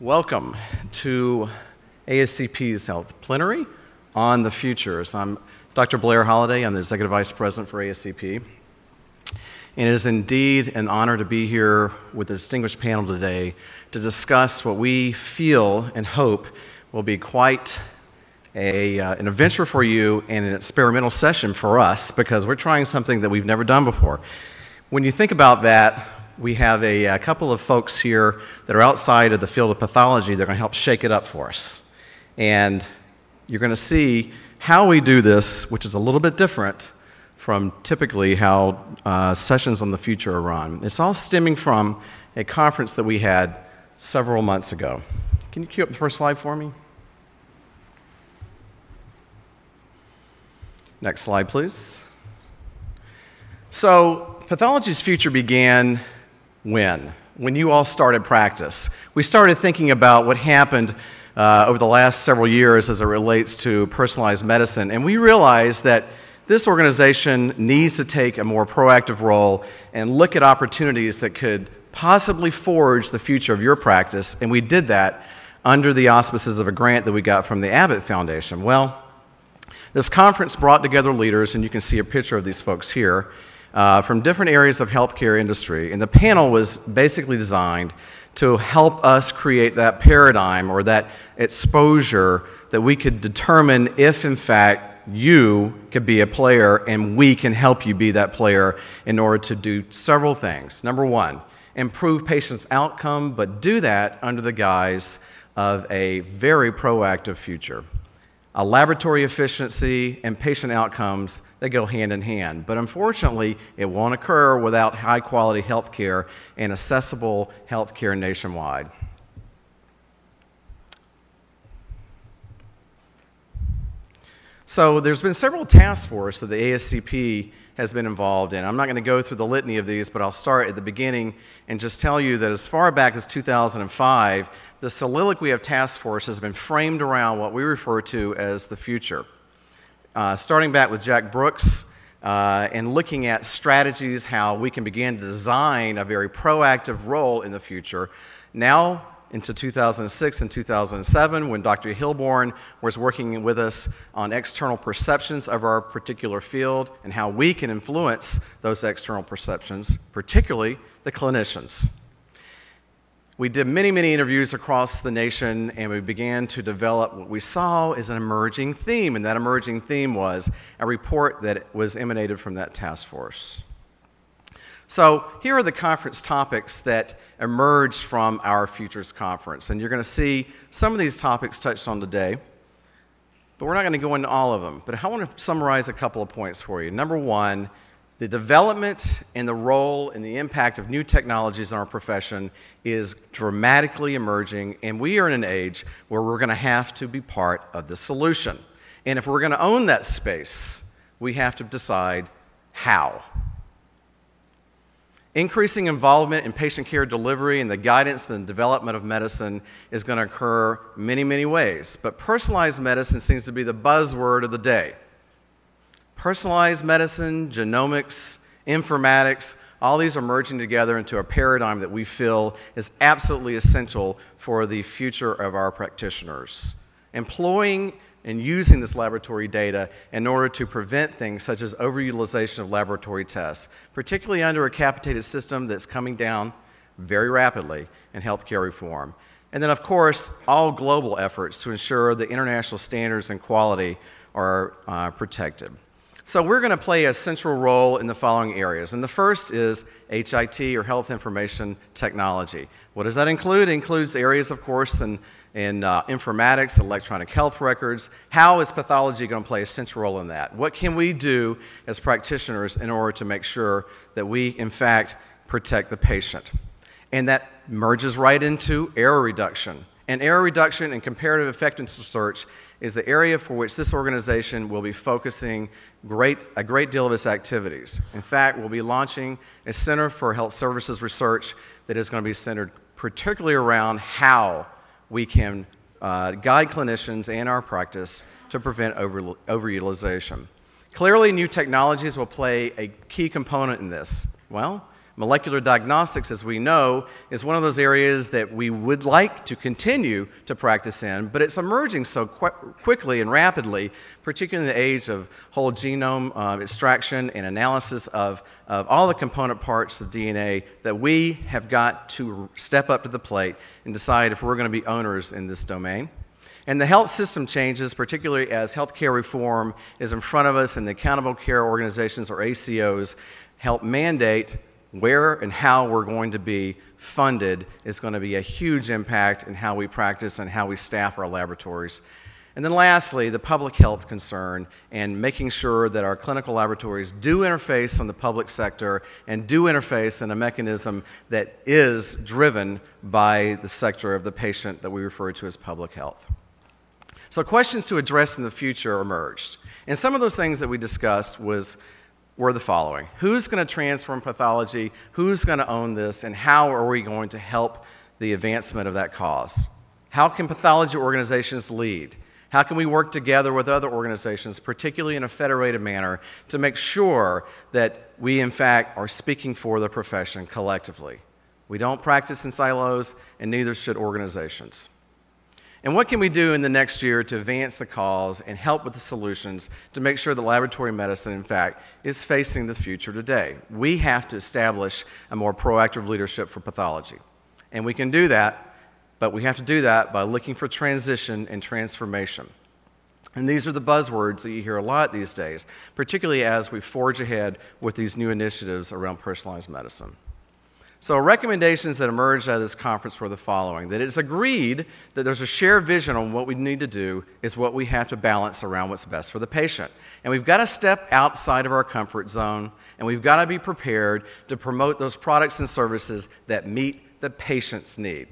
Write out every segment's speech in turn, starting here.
Welcome to ASCP's Health Plenary on the Future. So I'm Dr. Blair Holliday. I'm the Executive Vice President for ASCP. And it is indeed an honor to be here with a distinguished panel today to discuss what we feel and hope will be quite an adventure for you and an experimental session for us, because we're trying something that we've never done before. When you think about that, we have a couple of folks here that are outside of the field of pathology. They're going to help shake it up for us. And you're going to see how we do this, which is a little bit different from typically how sessions on the future are run. It's all stemming from a conference that we had several months ago. Can you cue up the first slide for me? Next slide, please. So, Pathologys Future began when you all started practice. We started thinking about what happened over the last several years as it relates to personalized medicine, and we realized that this organization needs to take a more proactive role and look at opportunities that could possibly forge the future of your practice, and we did that under the auspices of a grant that we got from the Abbott Foundation. Well, this conference brought together leaders, and you can see a picture of these folks here, from different areas of healthcare industry, and the panel was basically designed to help us create that paradigm or that exposure that we could determine if, in fact, you could be a player and we can help you be that player in order to do several things. Number one, improve patients' outcome, but do that under the guise of a very proactive future. A laboratory efficiency and patient outcomes, they go hand in hand. But unfortunately, it won't occur without high-quality health care and accessible health care nationwide. So there's been several task forces that the ASCP has been involved in. I'm not going to go through the litany of these, but I'll start at the beginning and just tell you that as far back as 2005, the Soliloquy of Task Force has been framed around what we refer to as the future. Starting back with Jack Brooks and looking at strategies, how we can begin to design a very proactive role in the future. Now into 2006 and 2007, when Dr. Hilborn was working with us on external perceptions of our particular field and how we can influence those external perceptions, particularly the clinicians. We did many, many interviews across the nation, and we began to develop what we saw as an emerging theme, and that emerging theme was a report that was emanated from that task force. So here are the conference topics that emerged from our Futures Conference, and you're going to see some of these topics touched on today, but we're not going to go into all of them. But I want to summarize a couple of points for you. Number one, the development and the role and the impact of new technologies in our profession is dramatically emerging, and we are in an age where we're going to have to be part of the solution. And if we're going to own that space, we have to decide how. Increasing involvement in patient care delivery and the guidance and the development of medicine is going to occur many, many ways, but personalized medicine seems to be the buzzword of the day. Personalized medicine, genomics, informatics, all these are merging together into a paradigm that we feel is absolutely essential for the future of our practitioners. Employing and using this laboratory data in order to prevent things such as overutilization of laboratory tests, particularly under a capitated system that's coming down very rapidly in healthcare reform. And then, of course, all global efforts to ensure that international standards and quality are protected. So we're going to play a central role in the following areas. And the first is HIT, or Health Information Technology. What does that include? It includes areas, of course, in informatics, electronic health records. How is pathology going to play a central role in that? What can we do as practitioners in order to make sure that we, in fact, protect the patient? And that merges right into error reduction. And error reduction and comparative effectiveness research is the area for which this organization will be focusing a great deal of its activities. In fact, we'll be launching a Center for Health Services Research that is going to be centered particularly around how we can guide clinicians and our practice to prevent overutilization. Clearly, new technologies will play a key component in this. Well, Molecular diagnostics, as we know, is one of those areas that we would like to continue to practice in, but it's emerging so quickly and rapidly, particularly in the age of whole genome extraction and analysis of all the component parts of DNA, that we have got to step up to the plate and decide if we're going to be owners in this domain. And the health system changes, particularly as healthcare reform is in front of us and the accountable care organizations, or ACOs, help mandate where and how we're going to be funded, is going to be a huge impact in how we practice and how we staff our laboratories. And then lastly, the public health concern and making sure that our clinical laboratories do interface on the public sector and do interface in a mechanism that is driven by the sector of the patient that we refer to as public health. So questions to address in the future emerged. And some of those things that we discussed were the following. Who's going to transform pathology? Who's going to own this? And how are we going to help the advancement of that cause? How can pathology organizations lead? How can we work together with other organizations, particularly in a federated manner, to make sure that we, in fact, are speaking for the profession collectively? We don't practice in silos, and neither should organizations. And what can we do in the next year to advance the cause and help with the solutions to make sure that laboratory medicine, in fact, is facing the future today? We have to establish a more proactive leadership for pathology. And we can do that, but we have to do that by looking for transition and transformation. And these are the buzzwords that you hear a lot these days, particularly as we forge ahead with these new initiatives around personalized medicine. So recommendations that emerged out of this conference were the following: that it's agreed that there's a shared vision on what we need to do is what we have to balance around what's best for the patient. And we've got to step outside of our comfort zone, and we've got to be prepared to promote those products and services that meet the patient's need.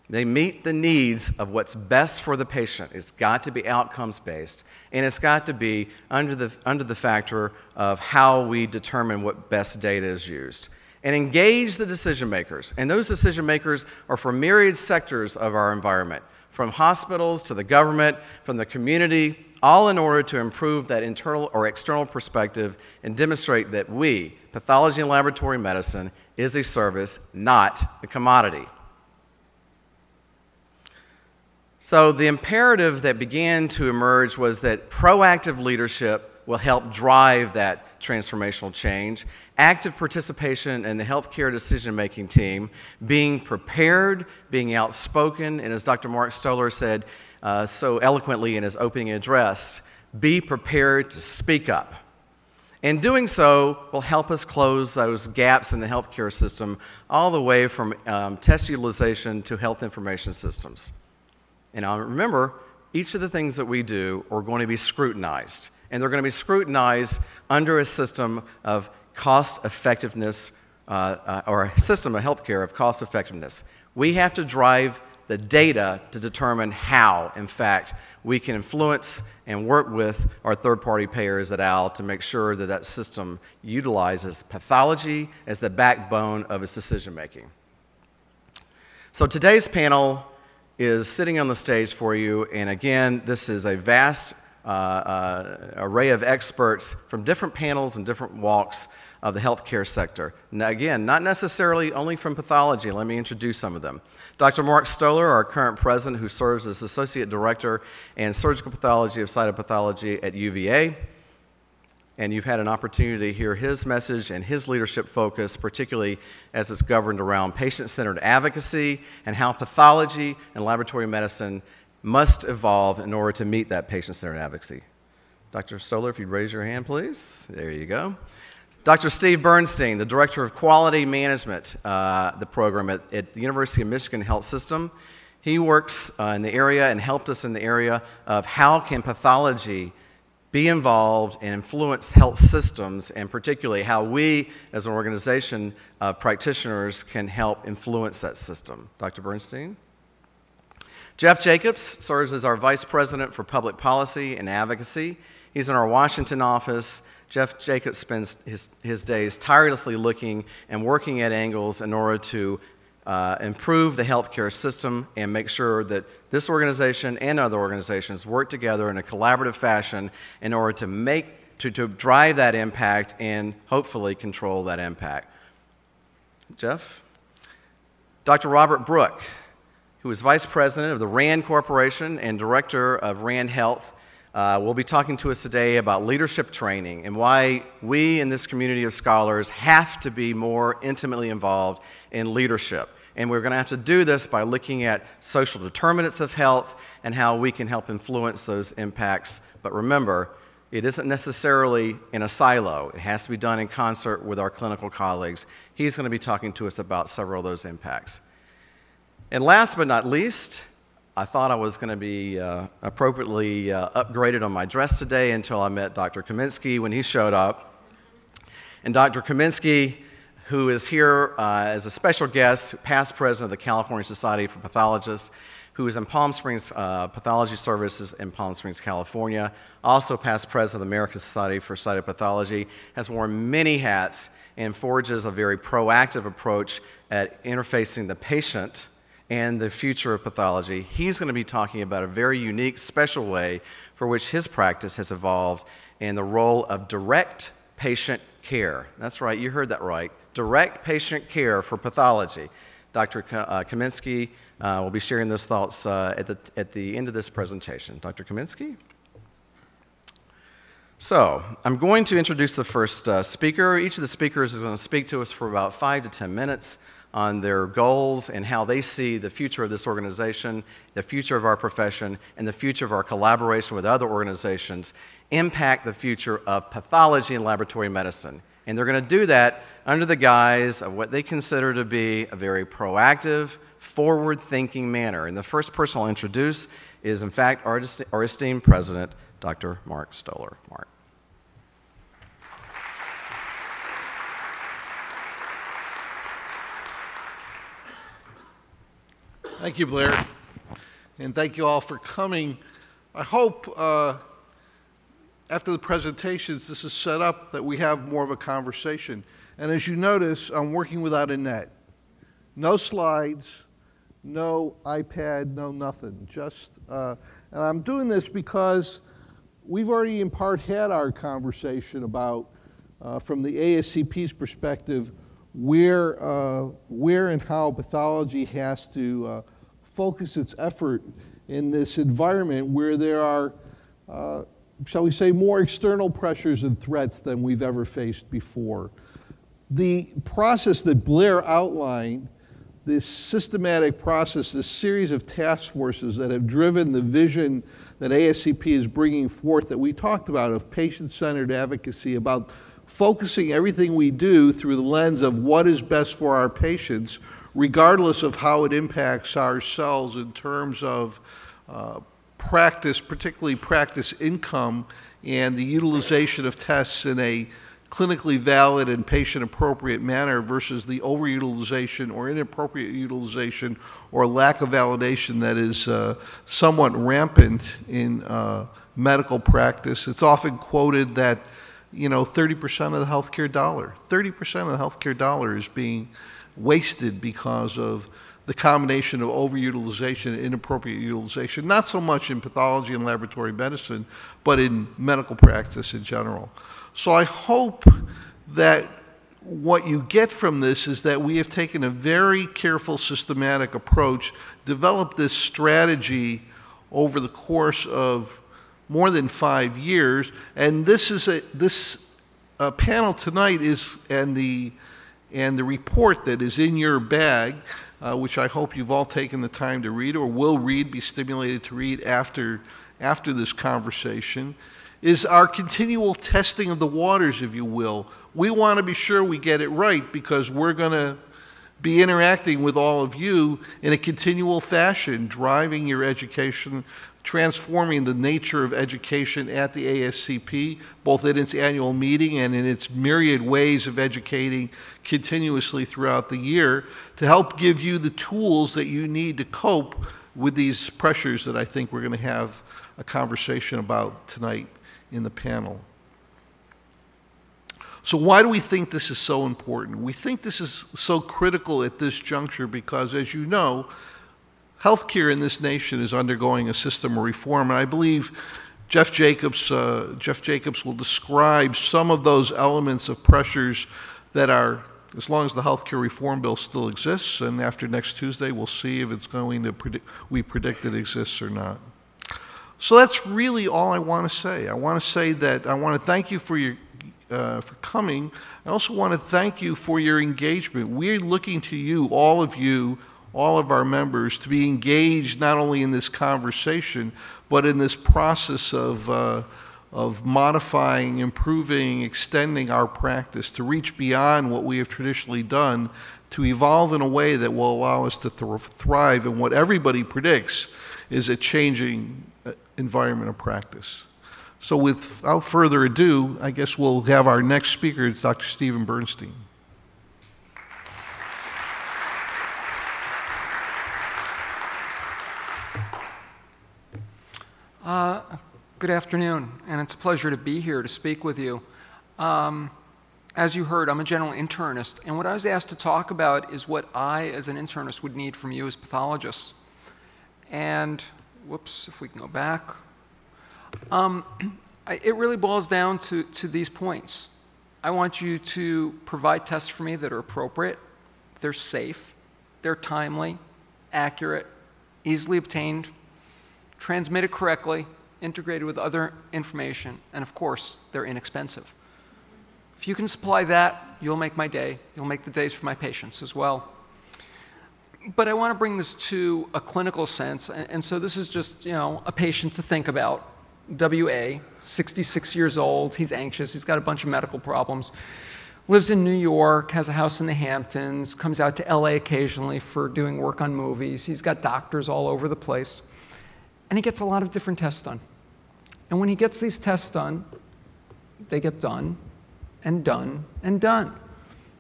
They meet the needs of what's best for the patient. It's got to be outcomes-based, and it's got to be under the factor of how we determine what best data is used. And engage the decision makers. And those decision makers are from myriad sectors of our environment, from hospitals to the government, from the community, all in order to improve that internal or external perspective and demonstrate that we, pathology and laboratory medicine, is a service, not a commodity. So the imperative that began to emerge was that proactive leadership will help drive that transformational change. Active participation in the healthcare decision-making team, being prepared, being outspoken, and as Dr. Mark Stoller said so eloquently in his opening address, be prepared to speak up. And doing so will help us close those gaps in the healthcare system all the way from test utilization to health information systems. And remember, each of the things that we do are going to be scrutinized, and they're going to be scrutinized under a system of cost effectiveness, or a system of healthcare of cost effectiveness. We have to drive the data to determine how, in fact, we can influence and work with our third-party payers at AL to make sure that that system utilizes pathology as the backbone of its decision-making. So today's panel is sitting on the stage for you, and again, this is a vast array of experts from different panels and different walks of the healthcare sector. Now, again, not necessarily only from pathology. Let me introduce some of them. Dr. Mark Stoller, our current president, who serves as Associate Director in Surgical Pathology of Cytopathology at UVA. And you've had an opportunity to hear his message and his leadership focus, particularly as it's governed around patient-centered advocacy and how pathology and laboratory medicine must evolve in order to meet that patient-centered advocacy. Dr. Stoller, if you'd raise your hand, please. There you go. Dr. Steve Bernstein, the Director of Quality Management, the program at the University of Michigan Health System. He works in the area and helped us in the area of how can pathology be involved and influence health systems, and particularly how we as an organization of practitioners can help influence that system. Dr. Bernstein. Jeff Jacobs serves as our Vice President for Public Policy and Advocacy. He's in our Washington office. Jeff Jacobs spends his days tirelessly looking and working at angles in order to improve the healthcare system and make sure that this organization and other organizations work together in a collaborative fashion in order to drive that impact and hopefully control that impact. Jeff. Dr. Robert Brooke, who is Vice President of the RAND Corporation and Director of RAND Health, will be talking to us today about leadership training and why we in this community of scholars have to be more intimately involved in leadership. And we're going to have to do this by looking at social determinants of health and how we can help influence those impacts. But remember, it isn't necessarily in a silo. It has to be done in concert with our clinical colleagues. He's going to be talking to us about several of those impacts. And last but not least, I thought I was going to be appropriately upgraded on my dress today until I met Dr. Kaminsky when he showed up. And Dr. Kaminsky, who is here as a special guest, past president of the California Society for Pathologists, who is in Palm Springs Pathology Services in Palm Springs, California, also past president of the American Society for Cytopathology, has worn many hats and forges a very proactive approach at interfacing the patient and the future of pathology. He's going to be talking about a very unique, special way for which his practice has evolved and the role of direct patient care. That's right, you heard that right. Direct patient care for pathology. Dr. Kaminsky will be sharing those thoughts at the end of this presentation. Dr. Kaminsky? So, I'm going to introduce the first speaker. Each of the speakers is going to speak to us for about 5 to 10 minutes on their goals and how they see the future of this organization, the future of our profession, and the future of our collaboration with other organizations impact the future of pathology and laboratory medicine. And they're going to do that under the guise of what they consider to be a very proactive, forward-thinking manner. And the first person I'll introduce is, in fact, our esteemed president, Dr. Mark Stoller. Mark. Thank you, Blair, and thank you all for coming. I hope after the presentations this is set up that we have more of a conversation. And as you notice, I'm working without a net. No slides, no iPad, no nothing. Just, and I'm doing this because we've already in part had our conversation about, from the ASCP's perspective, where and how pathology has to focus its effort in this environment where there are, shall we say, more external pressures and threats than we've ever faced before. The process that Blair outlined, this systematic process, this series of task forces that have driven the vision that ASCP is bringing forth that we talked about of patient-centered advocacy, about focusing everything we do through the lens of what is best for our patients, regardless of how it impacts ourselves in terms of practice, particularly practice income, and the utilization of tests in a clinically valid and patient-appropriate manner versus the overutilization or inappropriate utilization or lack of validation that is somewhat rampant in medical practice. It's often quoted that 30% of the healthcare dollar, 30% of the healthcare dollar is being wasted because of the combination of overutilization and inappropriate utilization, not so much in pathology and laboratory medicine, but in medical practice in general. So I hope that what you get from this is that we have taken a very careful, systematic approach, developed this strategy over the course of more than 5 years, and this panel tonight is and the report that is in your bag, which I hope you've all taken the time to read or will read, be stimulated to read after this conversation, is our continual testing of the waters, if you will. We want to be sure we get it right because we're going to be interacting with all of you in a continual fashion, driving your education, transforming the nature of education at the ASCP, both in its annual meeting and in its myriad ways of educating continuously throughout the year to help give you the tools that you need to cope with these pressures that I think we're going to have a conversation about tonight in the panel. So why do we think this is so important? We think this is so critical at this juncture because, as you know, healthcare in this nation is undergoing a system of reform, and I believe Jeff Jacobs will describe some of those elements of pressures that are as long as the healthcare reform bill still exists, and after next Tuesday, we'll see if it's going to we predict it exists or not. So that's really all I want to say. I want to say that I want to thank you for your for coming. I also want to thank you for your engagement. We're looking to you, all of our members, to be engaged not only in this conversation, but in this process of modifying, improving, extending our practice to reach beyond what we have traditionally done, to evolve in a way that will allow us to thrive in what everybody predicts is a changing environment of practice. So without further ado, I guess we'll have our next speaker. It's Dr. Steven Bernstein. Good afternoon, and it's a pleasure to be here to speak with you. As you heard, I'm a general internist, and what I was asked to talk about is what I, as an internist, would need from you as pathologists. And, whoops, if we can go back. It really boils down to these points. I want you to provide tests for me that are appropriate, they're safe, they're timely, accurate, easily obtained, transmitted correctly, integrated with other information, and of course, they're inexpensive. If you can supply that, you'll make my day. You'll make the days for my patients as well. But I want to bring this to a clinical sense, and so this is just, a patient to think about. WA, 66 years old, he's anxious, he's got a bunch of medical problems, lives in New York, has a house in the Hamptons, comes out to LA occasionally for doing work on movies, he's got doctors all over the place, and he gets a lot of different tests done. And when he gets these tests done, they get done, and done, and done.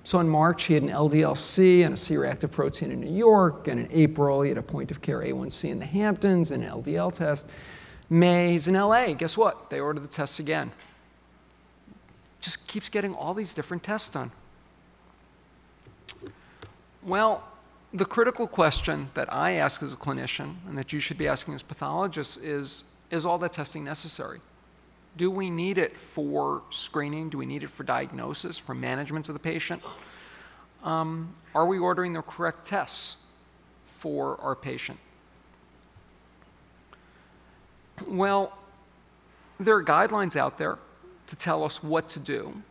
So in March, he had an LDL-C and a C-reactive protein in New York, and in April, he had a point-of-care A1C in the Hamptons and an LDL test. May, he's in LA. Guess what? They order the tests again. Just keeps getting all these different tests done. Well, the critical question that I ask as a clinician, and that you should be asking as pathologists, is all that testing necessary? Do we need it for screening? Do we need it for diagnosis, for management of the patient? Are we ordering the correct tests for our patient? Well, there are guidelines out there to tell us what to do.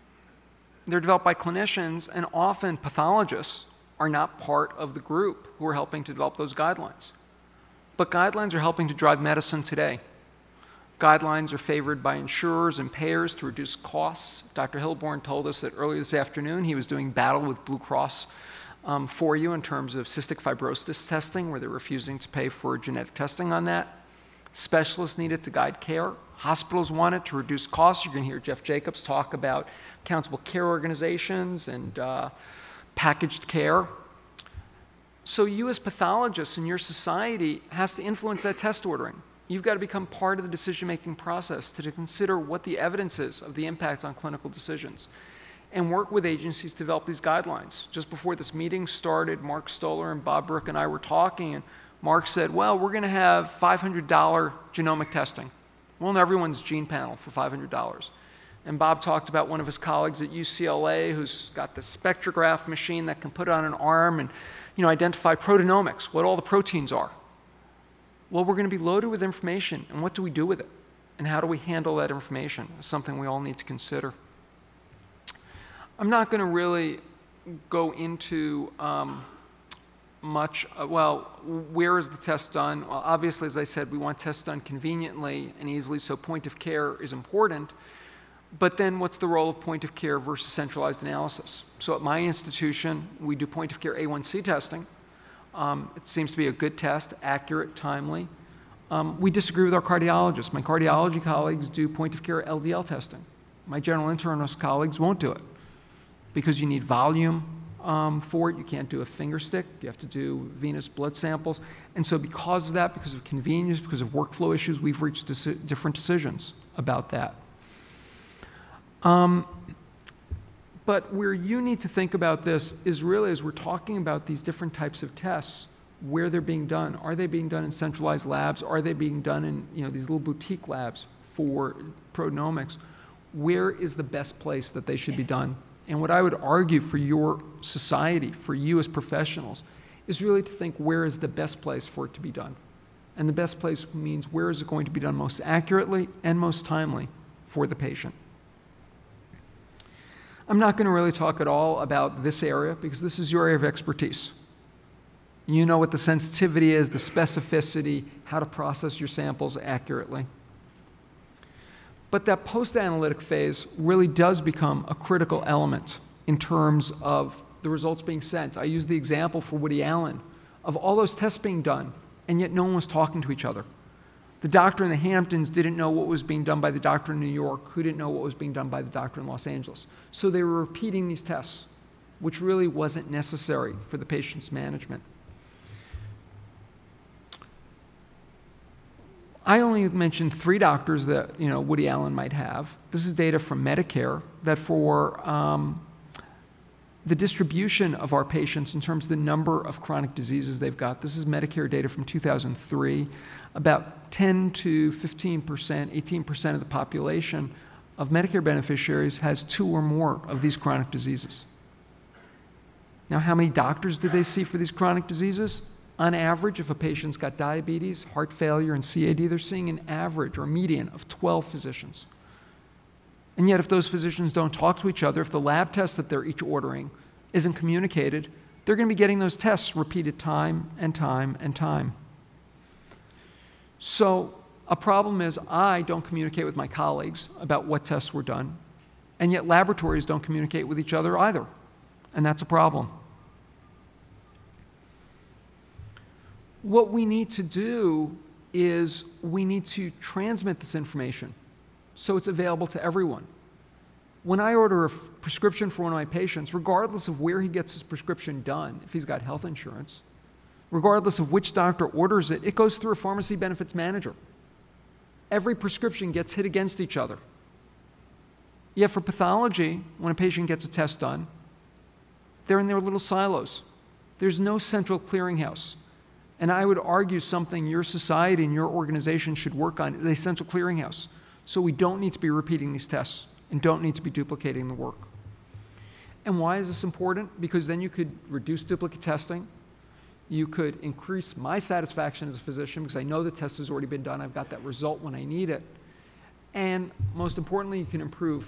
They're developed by clinicians, and often pathologists are not part of the group who are helping to develop those guidelines. But guidelines are helping to drive medicine today. Guidelines are favored by insurers and payers to reduce costs. Dr. Hilborn told us that earlier this afternoon he was doing battle with Blue Cross for you in terms of cystic fibrosis testing, where they're refusing to pay for genetic testing on that. Specialists need it to guide care. Hospitals want it to reduce costs. You're going to hear Jeff Jacobs talk about accountable care organizations and packaged care. So you as pathologists in your society has to influence that test ordering. You've got to become part of the decision-making process to consider what the evidence is of the impact on clinical decisions and work with agencies to develop these guidelines. Just before this meeting started, Mark Stoller and Bob Brooke and I were talking, and Mark said, well, we're going to have $500 genomic testing. We'll know everyone's gene panel for $500. And Bob talked about one of his colleagues at UCLA who's got the spectrograph machine that can put it on an arm and identify proteomics, what all the proteins are. Well, we're going to be loaded with information, and what do we do with it? And how do we handle that information? It's something we all need to consider. I'm not going to really go into much, where is the test done? Well, obviously, as I said, we want tests done conveniently and easily, so point of care is important. But then what's the role of point of care versus centralized analysis? So at my institution, we do point of care A1C testing. It seems to be a good test, accurate, timely. We disagree with our cardiologists. My cardiology colleagues do point-of-care LDL testing. My general internist colleagues won't do it because you need volume for it. You can't do a finger stick. You have to do venous blood samples. And so because of that, because of convenience, because of workflow issues, we've reached different decisions about that. But where you need to think about this is really as we're talking about these different types of tests, where they're being done. Are they being done in centralized labs? Are they being done in these little boutique labs for proteomics? Where is the best place that they should be done And what I would argue for your society, for you as professionals, is really to think where is the best place for it to be done. And the best place means where is it going to be done most accurately and most timely for the patient. I'm not going to really talk at all about this area because this is your area of expertise. You know what the sensitivity is, the specificity, how to process your samples accurately. But that post-analytic phase really does become a critical element in terms of the results being sent. I used the example for Woody Allen of all those tests being done, and yet no one was talking to each other. The doctor in the Hamptons didn't know what was being done by the doctor in New York, who didn't know what was being done by the doctor in Los Angeles. So they were repeating these tests, which really wasn't necessary for the patient's management. I only mentioned 3 doctors that Woody Allen might have. This is data from Medicare that for the distribution of our patients in terms of the number of chronic diseases they've got. This is Medicare data from 2003. About 10 to 15%, 18% of the population of Medicare beneficiaries has 2 or more of these chronic diseases. Now, how many doctors do they see for these chronic diseases? On average, if a patient's got diabetes, heart failure, and CAD, they're seeing an average or median of 12 physicians. And yet, if those physicians don't talk to each other, if the lab test that they're each ordering isn't communicated, they're going to be getting those tests repeated time and time and time. So a problem is I don't communicate with my colleagues about what tests were done, and yet laboratories don't communicate with each other either, and that's a problem. What we need to do is we need to transmit this information so it's available to everyone. When I order a prescription for one of my patients, regardless of where he gets his prescription done, if he's got health insurance, regardless of which doctor orders it, it goes through a pharmacy benefits manager. Every prescription gets hit against each other. Yet for pathology, when a patient gets a test done, they're in their little silos. There's no central clearinghouse. And I would argue something your society and your organization should work on is a central clearinghouse. So we don't need to be repeating these tests and don't need to be duplicating the work. And why is this important? Because then you could reduce duplicate testing. You could increase my satisfaction as a physician because I know the test has already been done. I've got that result when I need it. And most importantly, you can improve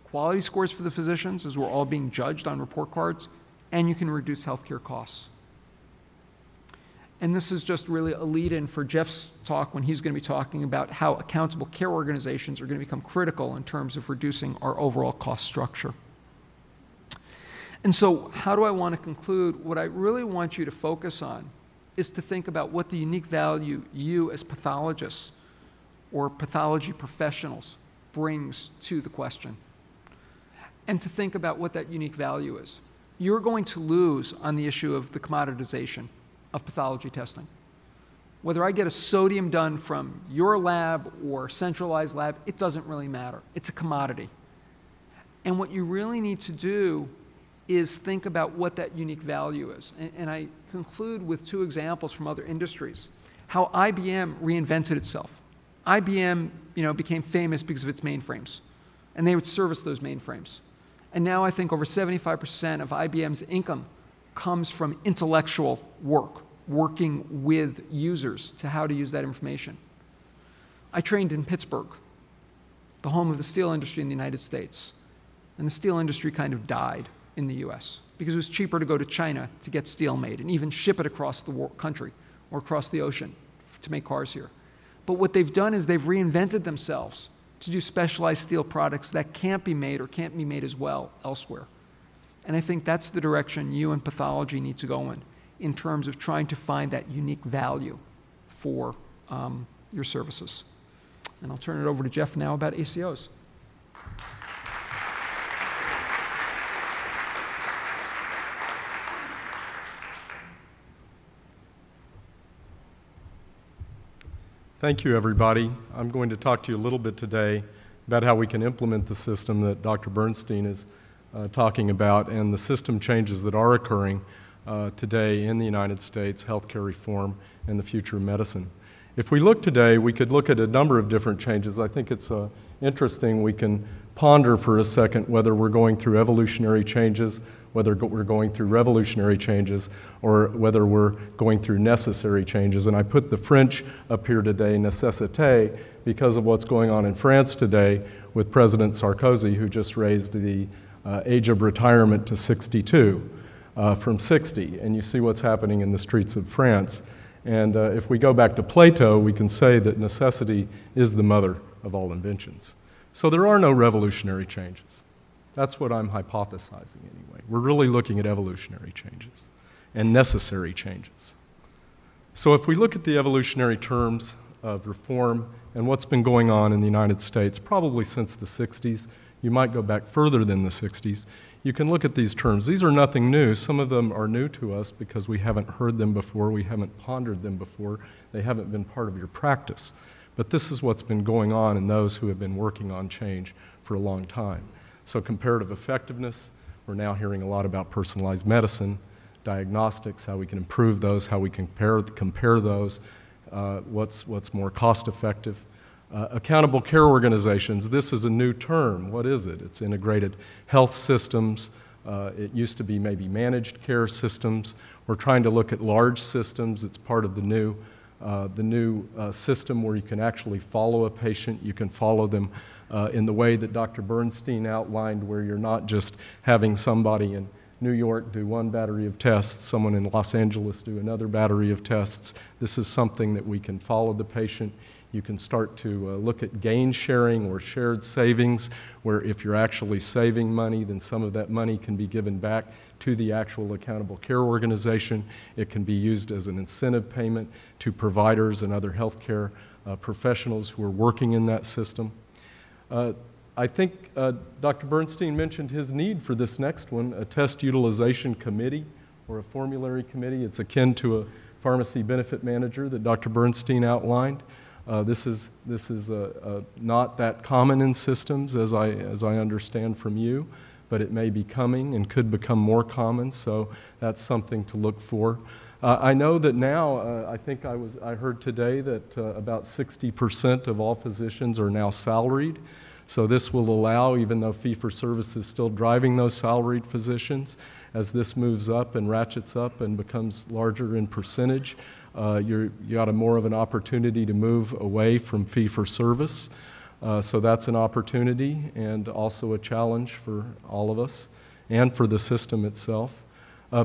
quality scores for the physicians as we're all being judged on report cards, and you can reduce healthcare costs. And this is just really a lead-in for Jeff's talk when he's going to be talking about how accountable care organizations are going to become critical in terms of reducing our overall cost structure. And so how do I want to conclude? What I really want you to focus on is to think about what the unique value you as pathologists or pathology professionals brings to the question, and to think about what that unique value is. You're going to lose on the issue of the commoditization of pathology testing. Whether I get a sodium done from your lab or centralized lab, it doesn't really matter. It's a commodity. And what you really need to do is think about what that unique value is. And I conclude with 2 examples from other industries. How IBM reinvented itself. IBM, became famous because of its mainframes, and they would service those mainframes. And now I think over 75% of IBM's income comes from intellectual work, working with users to how to use that information. I trained in Pittsburgh, the home of the steel industry in the United States. And the steel industry kind of died in the US because it was cheaper to go to China to get steel made and even ship it across the country or across the ocean to make cars here. But what they've done is they've reinvented themselves to do specialized steel products that can't be made or can't be made as well elsewhere. And I think that's the direction you and pathology need to go in terms of trying to find that unique value for your services. And I'll turn it over to Jeff now about ACOs. Thank you, everybody. I'm going to talk to you a little bit today about how we can implement the system that Dr. Bernstein is talking about and the system changes that are occurring today in the United States, healthcare reform, and the future of medicine. If we look today, we could look at a number of different changes. I think it's interesting. We can ponder for a second whether we're going through evolutionary changes, whether we're going through revolutionary changes, or whether we're going through necessary changes. And I put the French up here today, nécessité, because of what's going on in France today with President Sarkozy, who just raised the age of retirement to 62 from 60. And you see what's happening in the streets of France. And if we go back to Plato, we can say that necessity is the mother of all inventions. So there are no revolutionary changes. That's what I'm hypothesizing anyway. We're really looking at evolutionary changes and necessary changes. So if we look at the evolutionary terms of reform and what's been going on in the United States, probably since the 60s, you might go back further than the 60s, you can look at these terms. These are nothing new. Some of them are new to us because we haven't heard them before, we haven't pondered them before, they haven't been part of your practice. But this is what's been going on in those who have been working on change for a long time. So comparative effectiveness, we're now hearing a lot about personalized medicine, diagnostics, how we can improve those, how we can compare those, what's more cost effective. Accountable care organizations, this is a new term. What is it? It's integrated health systems. It used to be maybe managed care systems. We're trying to look at large systems. It's part of the new system where you can actually follow a patient. You can follow them in the way that Dr. Bernstein outlined, where you're not just having somebody in New York do one battery of tests, someone in Los Angeles do another battery of tests. This is something that we can follow the patient. You can start to look at gain sharing or shared savings, where if you're actually saving money, then some of that money can be given back to the actual accountable care organization. It can be used as an incentive payment to providers and other healthcare professionals who are working in that system. I think Dr. Bernstein mentioned his need for this next one, a test utilization committee or a formulary committee. It's akin to a pharmacy benefit manager that Dr. Bernstein outlined. This is not that common in systems, as I understand from you, but it may be coming and could become more common, so that's something to look for. I know that now, I heard today that about 60% of all physicians are now salaried, so this will allow, even though fee-for-service is still driving those salaried physicians, as this moves up and ratchets up and becomes larger in percentage, you got more of an opportunity to move away from fee-for-service. So that's an opportunity and also a challenge for all of us and for the system itself.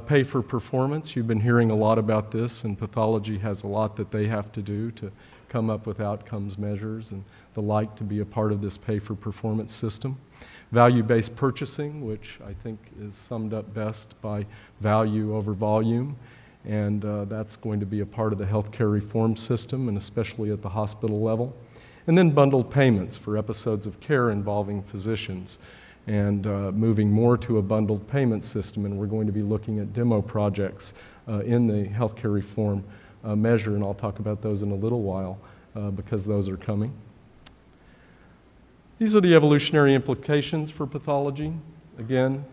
Pay for performance. You've been hearing a lot about this, and pathology has a lot that they have to do to come up with outcomes measures and the like to be a part of this pay for performance system. Value-based purchasing, which I think is summed up best by value over volume. And that's going to be a part of the healthcare reform system, and especially at the hospital level. And then bundled payments for episodes of care involving physicians, and moving more to a bundled payment system. And we're going to be looking at demo projects in the healthcare reform measure, and I'll talk about those in a little while because those are coming. These are the evolutionary implications for pathology. Again,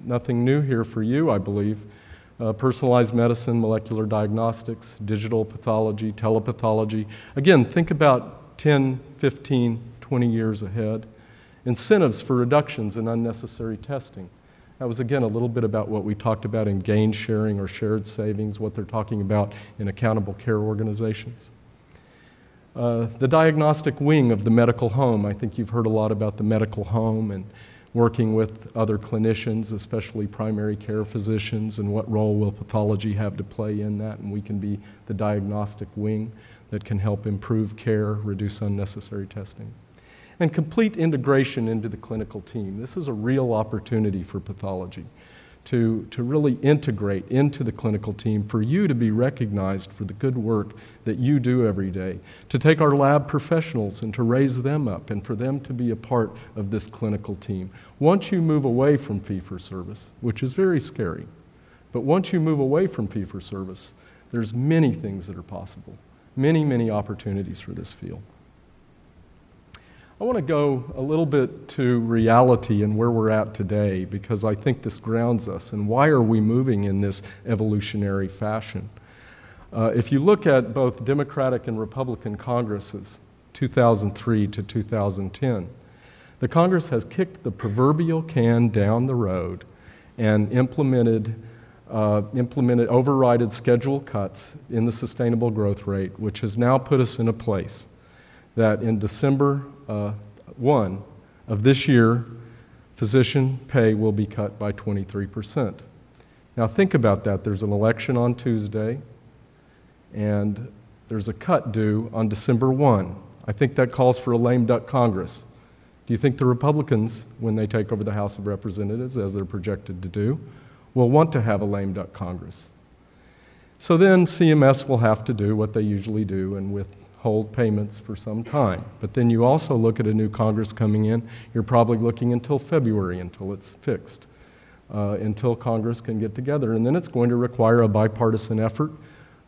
nothing new here for you, I believe. Personalized medicine, molecular diagnostics, digital pathology, telepathology. Again, think about 10, 15, 20 years ahead. Incentives for reductions in unnecessary testing. That was, again, a little bit about what we talked about in gain sharing or shared savings, what they're talking about in accountable care organizations. The diagnostic wing of the medical home. I think you've heard a lot about the medical home and working with other clinicians, especially primary care physicians, and what role will pathology have to play in that, and we can be the diagnostic wing that can help improve care, reduce unnecessary testing. And complete integration into the clinical team. This is a real opportunity for pathology to really integrate into the clinical team, for you to be recognized for the good work that you do every day, to take our lab professionals and to raise them up and for them to be a part of this clinical team. Once you move away from fee-for-service, which is very scary, but once you move away from fee-for-service, there's many things that are possible, many, many opportunities for this field. I want to go a little bit to reality and where we're at today, because I think this grounds us. And why are we moving in this evolutionary fashion? If you look at both Democratic and Republican Congresses, 2003 to 2010, The Congress has kicked the proverbial can down the road and implemented overrided schedule cuts in the sustainable growth rate, which has now put us in a place that in December 1 of this year, physician pay will be cut by 23%. Now think about that. There's an election on Tuesday, and there's a cut due on December 1. I think that calls for a lame duck Congress. Do you think the Republicans, when they take over the House of Representatives, as they're projected to do, will want to have a lame duck Congress? So then CMS will have to do what they usually do and withhold payments for some time. But then you also look at a new Congress coming in, you're probably looking until February until it's fixed, until Congress can get together. And then it's going to require a bipartisan effort,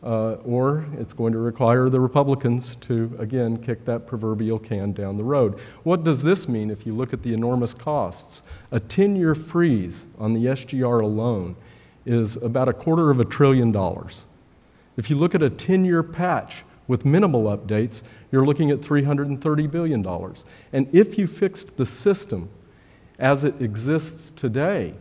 or it's going to require the Republicans to, again, kick that proverbial can down the road. What does this mean if you look at the enormous costs? A 10-year freeze on the SGR alone is about $250 billion. If you look at a 10-year patch with minimal updates, you're looking at $330 billion. And if you fixed the system as it exists today,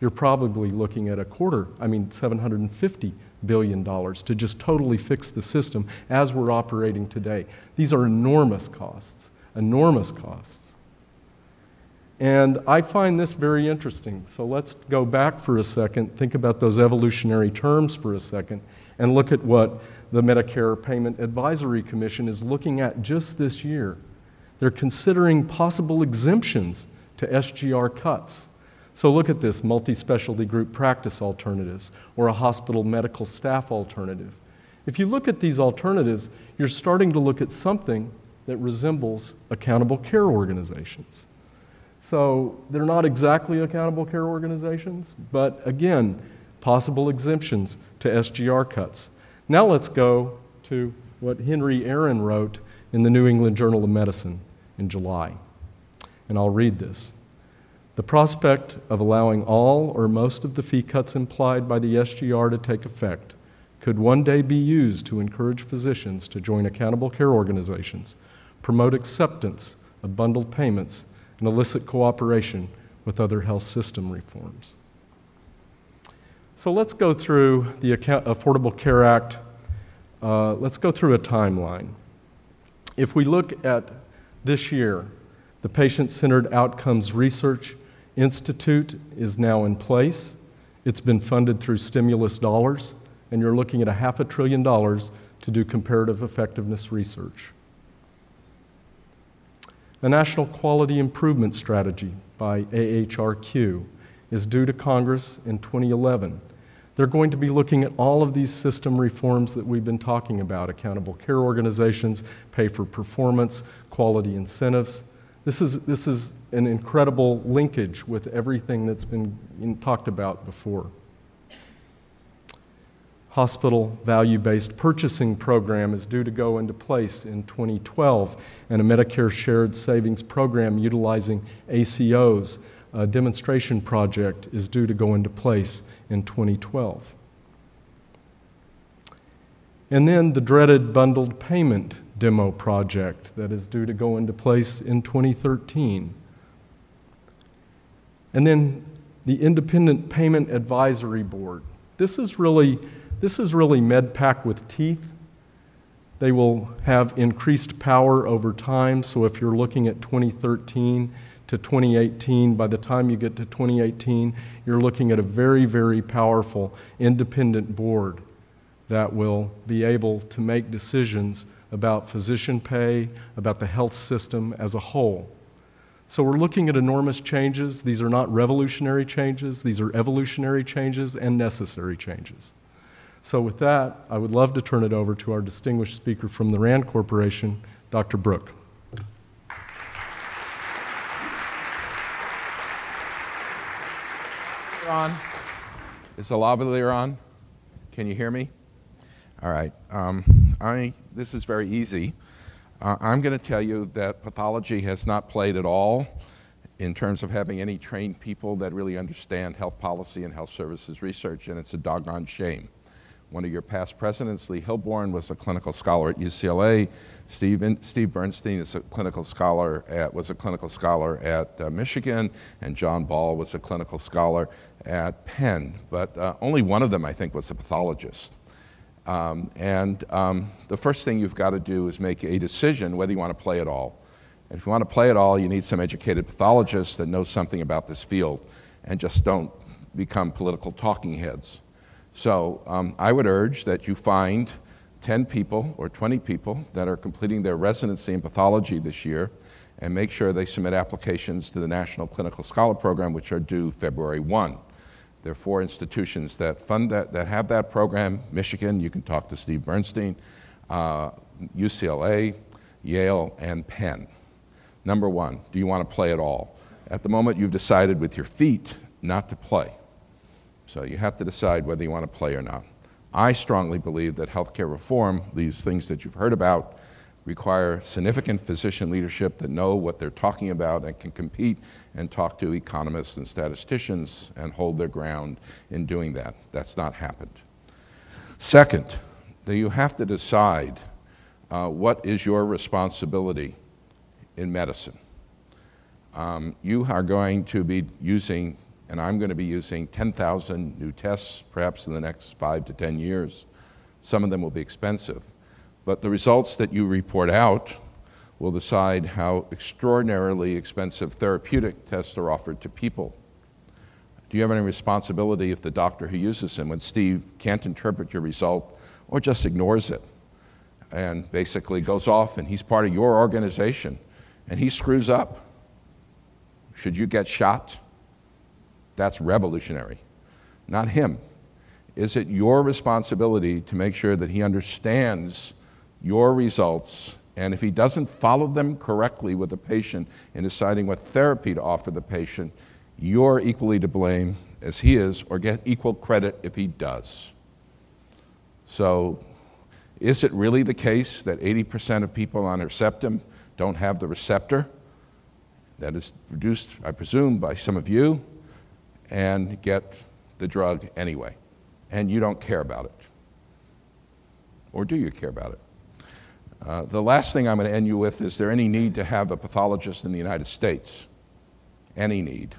you're probably looking at $750 billion to just totally fix the system as we're operating today. These are enormous costs, enormous costs. And I find this very interesting. So let's go back for a second, think about those evolutionary terms for a second, and look at what the Medicare Payment Advisory Commission is looking at just this year. They're considering possible exemptions to SGR cuts. So look at this, multi-specialty group practice alternatives or a hospital medical staff alternative. If you look at these alternatives, you're starting to look at something that resembles accountable care organizations. So they're not exactly accountable care organizations, but again, possible exemptions to SGR cuts. Now let's go to what Henry Aaron wrote in the New England Journal of Medicine in July. And I'll read this. The prospect of allowing all or most of the fee cuts implied by the SGR to take effect could one day be used to encourage physicians to join accountable care organizations, promote acceptance of bundled payments, and elicit cooperation with other health system reforms. So let's go through the Affordable Care Act. Let's go through a timeline. If we look at this year, the Patient-Centered Outcomes Research Institute is now in place. It's been funded through stimulus dollars, and you're looking at $500 billion to do comparative effectiveness research. A National Quality Improvement Strategy by AHRQ is due to Congress in 2011. They're going to be looking at all of these system reforms that we've been talking about, accountable care organizations, pay for performance, quality incentives. This is an incredible linkage with everything that's been talked about before. Hospital value-based purchasing program is due to go into place in 2012, and a Medicare shared savings program utilizing ACOs, a demonstration project, is due to go into place in 2012. And then the dreaded bundled payment demo project that is due to go into place in 2013. And then the Independent Payment Advisory Board. This is really MedPAC with teeth. They will have increased power over time, so if you're looking at 2013 to 2018, by the time you get to 2018, you're looking at a very, very powerful independent board that will be able to make decisions about physician pay, about the health system as a whole. So we're looking at enormous changes. These are not revolutionary changes. These are evolutionary changes and necessary changes. So with that, I would love to turn it over to our distinguished speaker from the RAND Corporation, Dr. Brooke. On? Is the lavalier on? Can you hear me? All right. This is very easy. I'm going to tell you that pathology has not played at all in terms of having any trained people that really understand health policy and health services research, and it's a doggone shame. One of your past presidents, Lee Hilborn, was a clinical scholar at UCLA. Steve Bernstein is a clinical scholar was a clinical scholar at Michigan, and John Ball was a clinical scholar at Penn. But only one of them, I think, was a pathologist. The first thing you've got to do is make a decision whether you want to play at all. And if you want to play at all, you need some educated pathologists that know something about this field and just don't become political talking heads. So I would urge that you find 10 people or 20 people that are completing their residency in pathology this year and make sure they submit applications to the National Clinical Scholar Program, which are due February 1. There are 4 institutions that fund that have that program. Michigan, you can talk to Steve Bernstein, UCLA, Yale, and Penn. Number 1, do you want to play at all? At the moment, you've decided with your feet not to play. So you have to decide whether you want to play or not. I strongly believe that healthcare reform, these things that you've heard about, require significant physician leadership that know what they're talking about and can compete and talk to economists and statisticians and hold their ground in doing that. That's not happened. Second, you have to decide what is your responsibility in medicine. You are going to be using, and I'm going to be using 10,000 new tests perhaps in the next 5 to 10 years. Some of them will be expensive. But the results that you report out will decide how extraordinarily expensive therapeutic tests are offered to people. Do you have any responsibility if the doctor who uses them, when Steve can't interpret your result or just ignores it and basically goes off and he's part of your organization and he screws up? Should you get shot? That's revolutionary, not him. Is it your responsibility to make sure that he understands your results, and if he doesn't follow them correctly with the patient in deciding what therapy to offer the patient, you're equally to blame as he is, or get equal credit if he does. So is it really the case that 80% of people on Herceptin don't have the receptor that is produced, I presume, by some of you, and get the drug anyway, and you don't care about it? Or do you care about it? The last thing I'm going to end you with, is there any need to have a pathologist in the United States? Any need.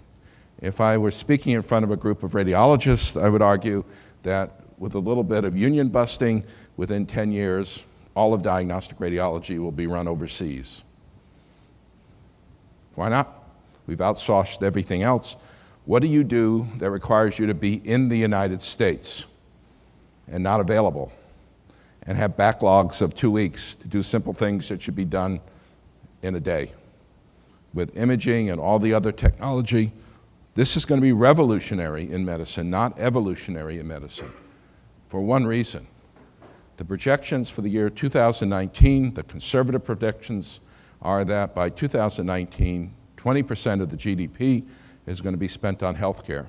If I were speaking in front of a group of radiologists, I would argue that with a little bit of union busting, within 10 years, all of diagnostic radiology will be run overseas. Why not? We've outsourced everything else. What do you do that requires you to be in the United States and not available and have backlogs of 2 weeks to do simple things that should be done in a day? With imaging and all the other technology, this is going to be revolutionary in medicine, not evolutionary in medicine, for one reason. The projections for the year 2019, the conservative predictions, are that by 2019, 20% of the GDP is going to be spent on healthcare.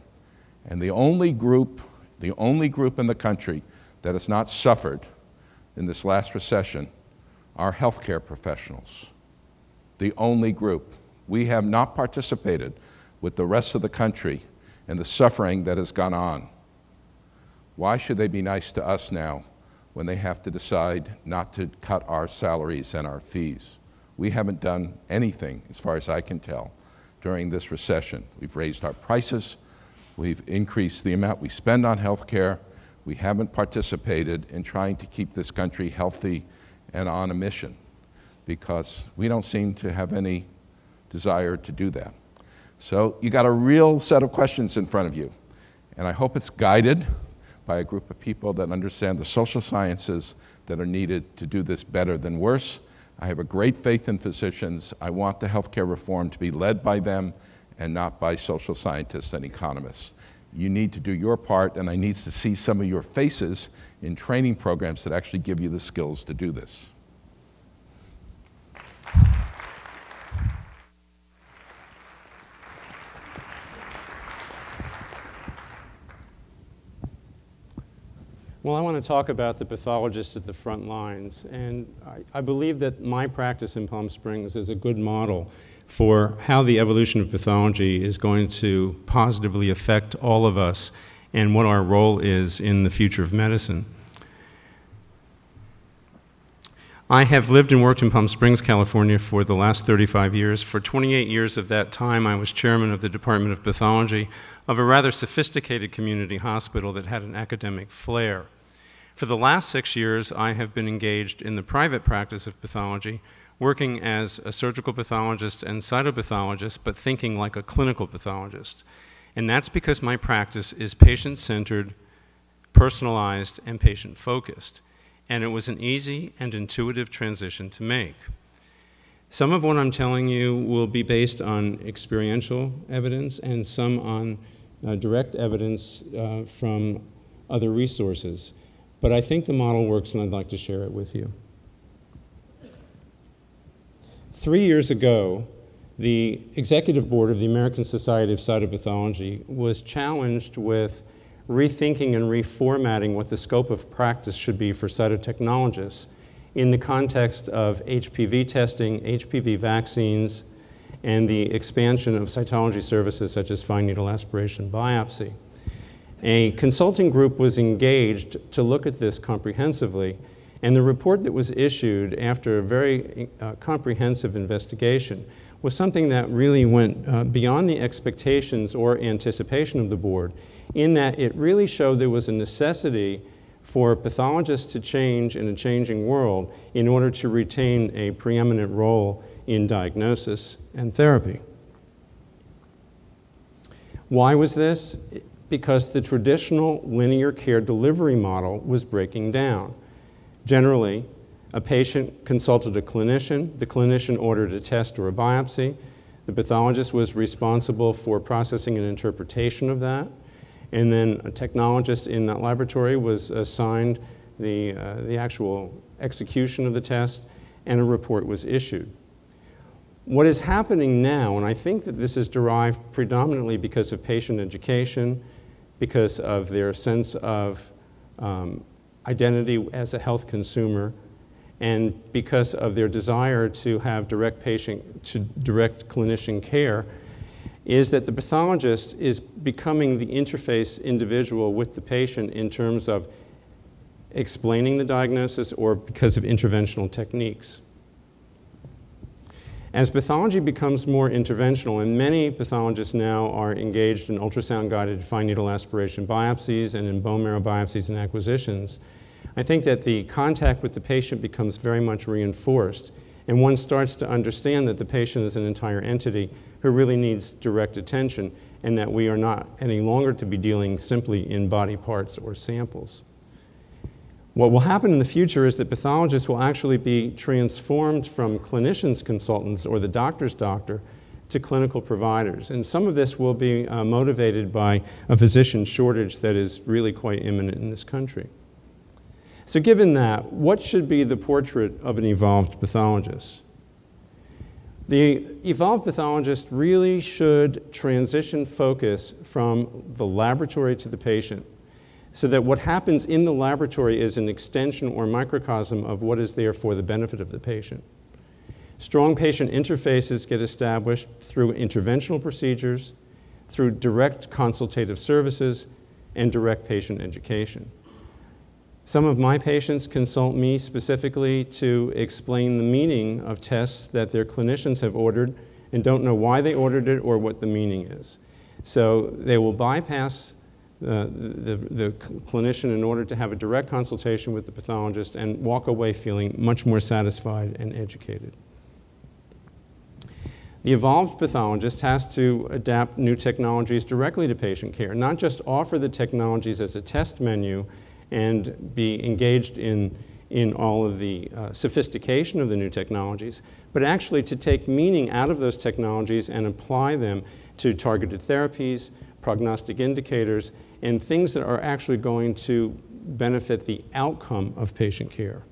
And the only group in the country that has not suffered in this last recession are healthcare professionals. The only group. We have not participated with the rest of the country in the suffering that has gone on. Why should they be nice to us now when they have to decide not to cut our salaries and our fees? We haven't done anything, as far as I can tell, during this recession. We've raised our prices, we've increased the amount we spend on health care, we haven't participated in trying to keep this country healthy and on a mission, because we don't seem to have any desire to do that. So you got a real set of questions in front of you, and I hope it's guided by a group of people that understand the social sciences that are needed to do this better than worse. I have a great faith in physicians. I want the healthcare reform to be led by them and not by social scientists and economists. You need to do your part, and I need to see some of your faces in training programs that actually give you the skills to do this. Well, I want to talk about the pathologist at the front lines, and I believe that my practice in Palm Springs is a good model for how the evolution of pathology is going to positively affect all of us and what our role is in the future of medicine. I have lived and worked in Palm Springs, California for the last 35 years. For 28 years of that time, I was chairman of the Department of Pathology of a rather sophisticated community hospital that had an academic flair. For the last 6 years, I have been engaged in the private practice of pathology, working as a surgical pathologist and cytopathologist, but thinking like a clinical pathologist. And that's because my practice is patient-centered, personalized, and patient-focused. And it was an easy and intuitive transition to make. Some of what I'm telling you will be based on experiential evidence and some on direct evidence from other resources. But I think the model works, and I'd like to share it with you. 3 years ago, the executive board of the American Society of Cytopathology was challenged with rethinking and reformatting what the scope of practice should be for cytotechnologists in the context of HPV testing, HPV vaccines, and the expansion of cytology services such as fine needle aspiration biopsy. A consulting group was engaged to look at this comprehensively, and the report that was issued after a very comprehensive investigation was something that really went beyond the expectations or anticipation of the board, in that it really showed there was a necessity for pathologists to change in a changing world in order to retain a preeminent role in diagnosis and therapy. Why was this? Because the traditional linear care delivery model was breaking down. Generally, a patient consulted a clinician, the clinician ordered a test or a biopsy, the pathologist was responsible for processing and interpretation of that, and then a technologist in that laboratory was assigned the actual execution of the test, and a report was issued. What is happening now, and I think that this is derived predominantly because of patient education, because of their sense of identity as a health consumer, and because of their desire to have direct clinician care, is that the pathologist is becoming the interface individual with the patient in terms of explaining the diagnosis or because of interventional techniques. As pathology becomes more interventional, and many pathologists now are engaged in ultrasound-guided fine needle aspiration biopsies and in bone marrow biopsies and acquisitions, I think that the contact with the patient becomes very much reinforced, and one starts to understand that the patient is an entire entity who really needs direct attention, and that we are not any longer to be dealing simply in body parts or samples. What will happen in the future is that pathologists will actually be transformed from clinicians' consultants or the doctor's doctor to clinical providers. And some of this will be motivated by a physician shortage that is really quite imminent in this country. So given that, what should be the portrait of an evolved pathologist? The evolved pathologist really should transition focus from the laboratory to the patient, so that what happens in the laboratory is an extension or microcosm of what is there for the benefit of the patient. Strong patient interfaces get established through interventional procedures, through direct consultative services, and direct patient education. Some of my patients consult me specifically to explain the meaning of tests that their clinicians have ordered and don't know why they ordered it or what the meaning is. So they will bypass the clinician in order to have a direct consultation with the pathologist and walk away feeling much more satisfied and educated. The evolved pathologist has to adapt new technologies directly to patient care, not just offer the technologies as a test menu and be engaged in all of the sophistication of the new technologies, but actually to take meaning out of those technologies and apply them to targeted therapies, prognostic indicators, and things that are actually going to benefit the outcome of patient care.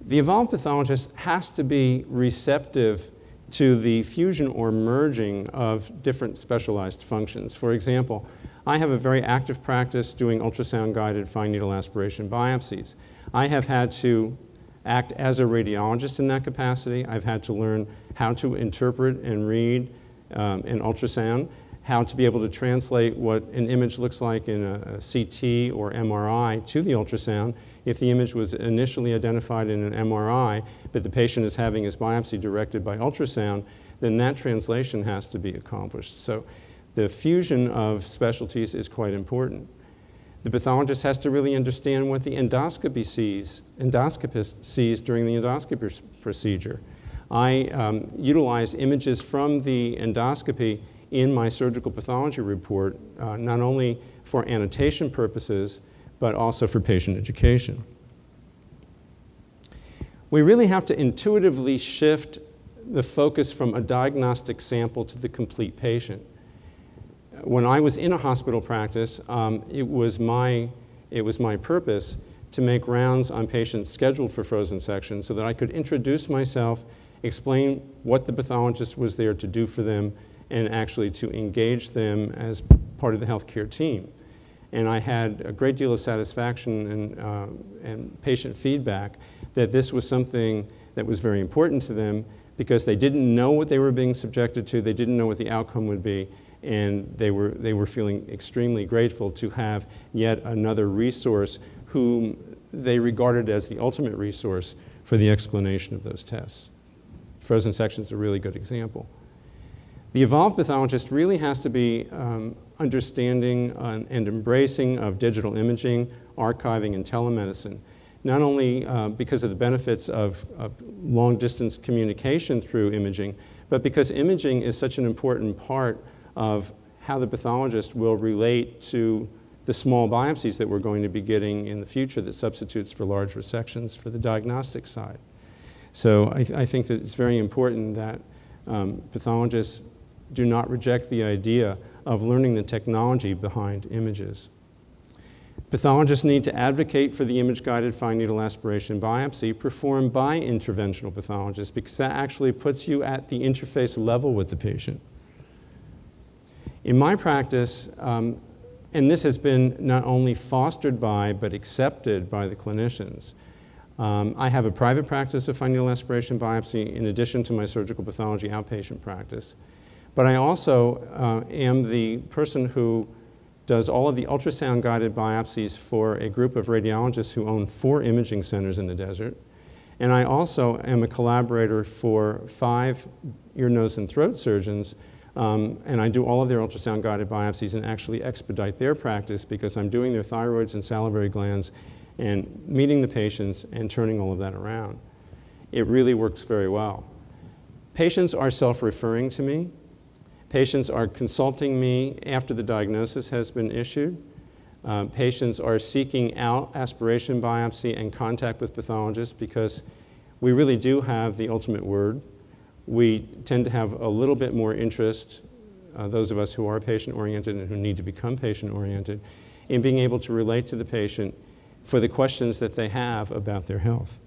The evolved pathologist has to be receptive to the fusion or merging of different specialized functions. For example, I have a very active practice doing ultrasound-guided fine needle aspiration biopsies. I have had to act as a radiologist in that capacity. I've had to learn how to interpret and read an ultrasound how to be able to translate what an image looks like in a CT or MRI to the ultrasound. If the image was initially identified in an MRI, but the patient is having his biopsy directed by ultrasound, then that translation has to be accomplished. So the fusion of specialties is quite important. The pathologist has to really understand what the endoscopist sees during the endoscopy procedure. I utilize images from the endoscopy in my surgical pathology report, not only for annotation purposes, but also for patient education. We really have to intuitively shift the focus from a diagnostic sample to the complete patient. When I was in a hospital practice, it was my purpose to make rounds on patients scheduled for frozen sections so that I could introduce myself, explain what the pathologist was there to do for them, and actually to engage them as part of the healthcare team. And I had a great deal of satisfaction and patient feedback that this was something that was very important to them because they didn't know what they were being subjected to, they didn't know what the outcome would be, and they were feeling extremely grateful to have yet another resource whom they regarded as the ultimate resource for the explanation of those tests. Frozen section is a really good example. The evolved pathologist really has to be understanding and embracing of digital imaging, archiving, and telemedicine, not only because of the benefits of long-distance communication through imaging, but because imaging is such an important part of how the pathologist will relate to the small biopsies that we're going to be getting in the future that substitutes for large resections for the diagnostic side. So I think that it's very important that pathologists do not reject the idea of learning the technology behind images. Pathologists need to advocate for the image-guided fine needle aspiration biopsy performed by interventional pathologists because that actually puts you at the interface level with the patient. In my practice, and this has been not only fostered by but accepted by the clinicians, I have a private practice of fine needle aspiration biopsy in addition to my surgical pathology outpatient practice. But I also am the person who does all of the ultrasound-guided biopsies for a group of radiologists who own 4 imaging centers in the desert. And I also am a collaborator for 5 ear, nose, and throat surgeons, and I do all of their ultrasound-guided biopsies and actually expedite their practice because I'm doing their thyroids and salivary glands and meeting the patients and turning all of that around. It really works very well. Patients are self-referring to me. Patients are consulting me after the diagnosis has been issued. Patients are seeking out aspiration biopsy and contact with pathologists because we really do have the ultimate word. We tend to have a little bit more interest, those of us who are patient-oriented and who need to become patient-oriented, in being able to relate to the patient for the questions that they have about their health.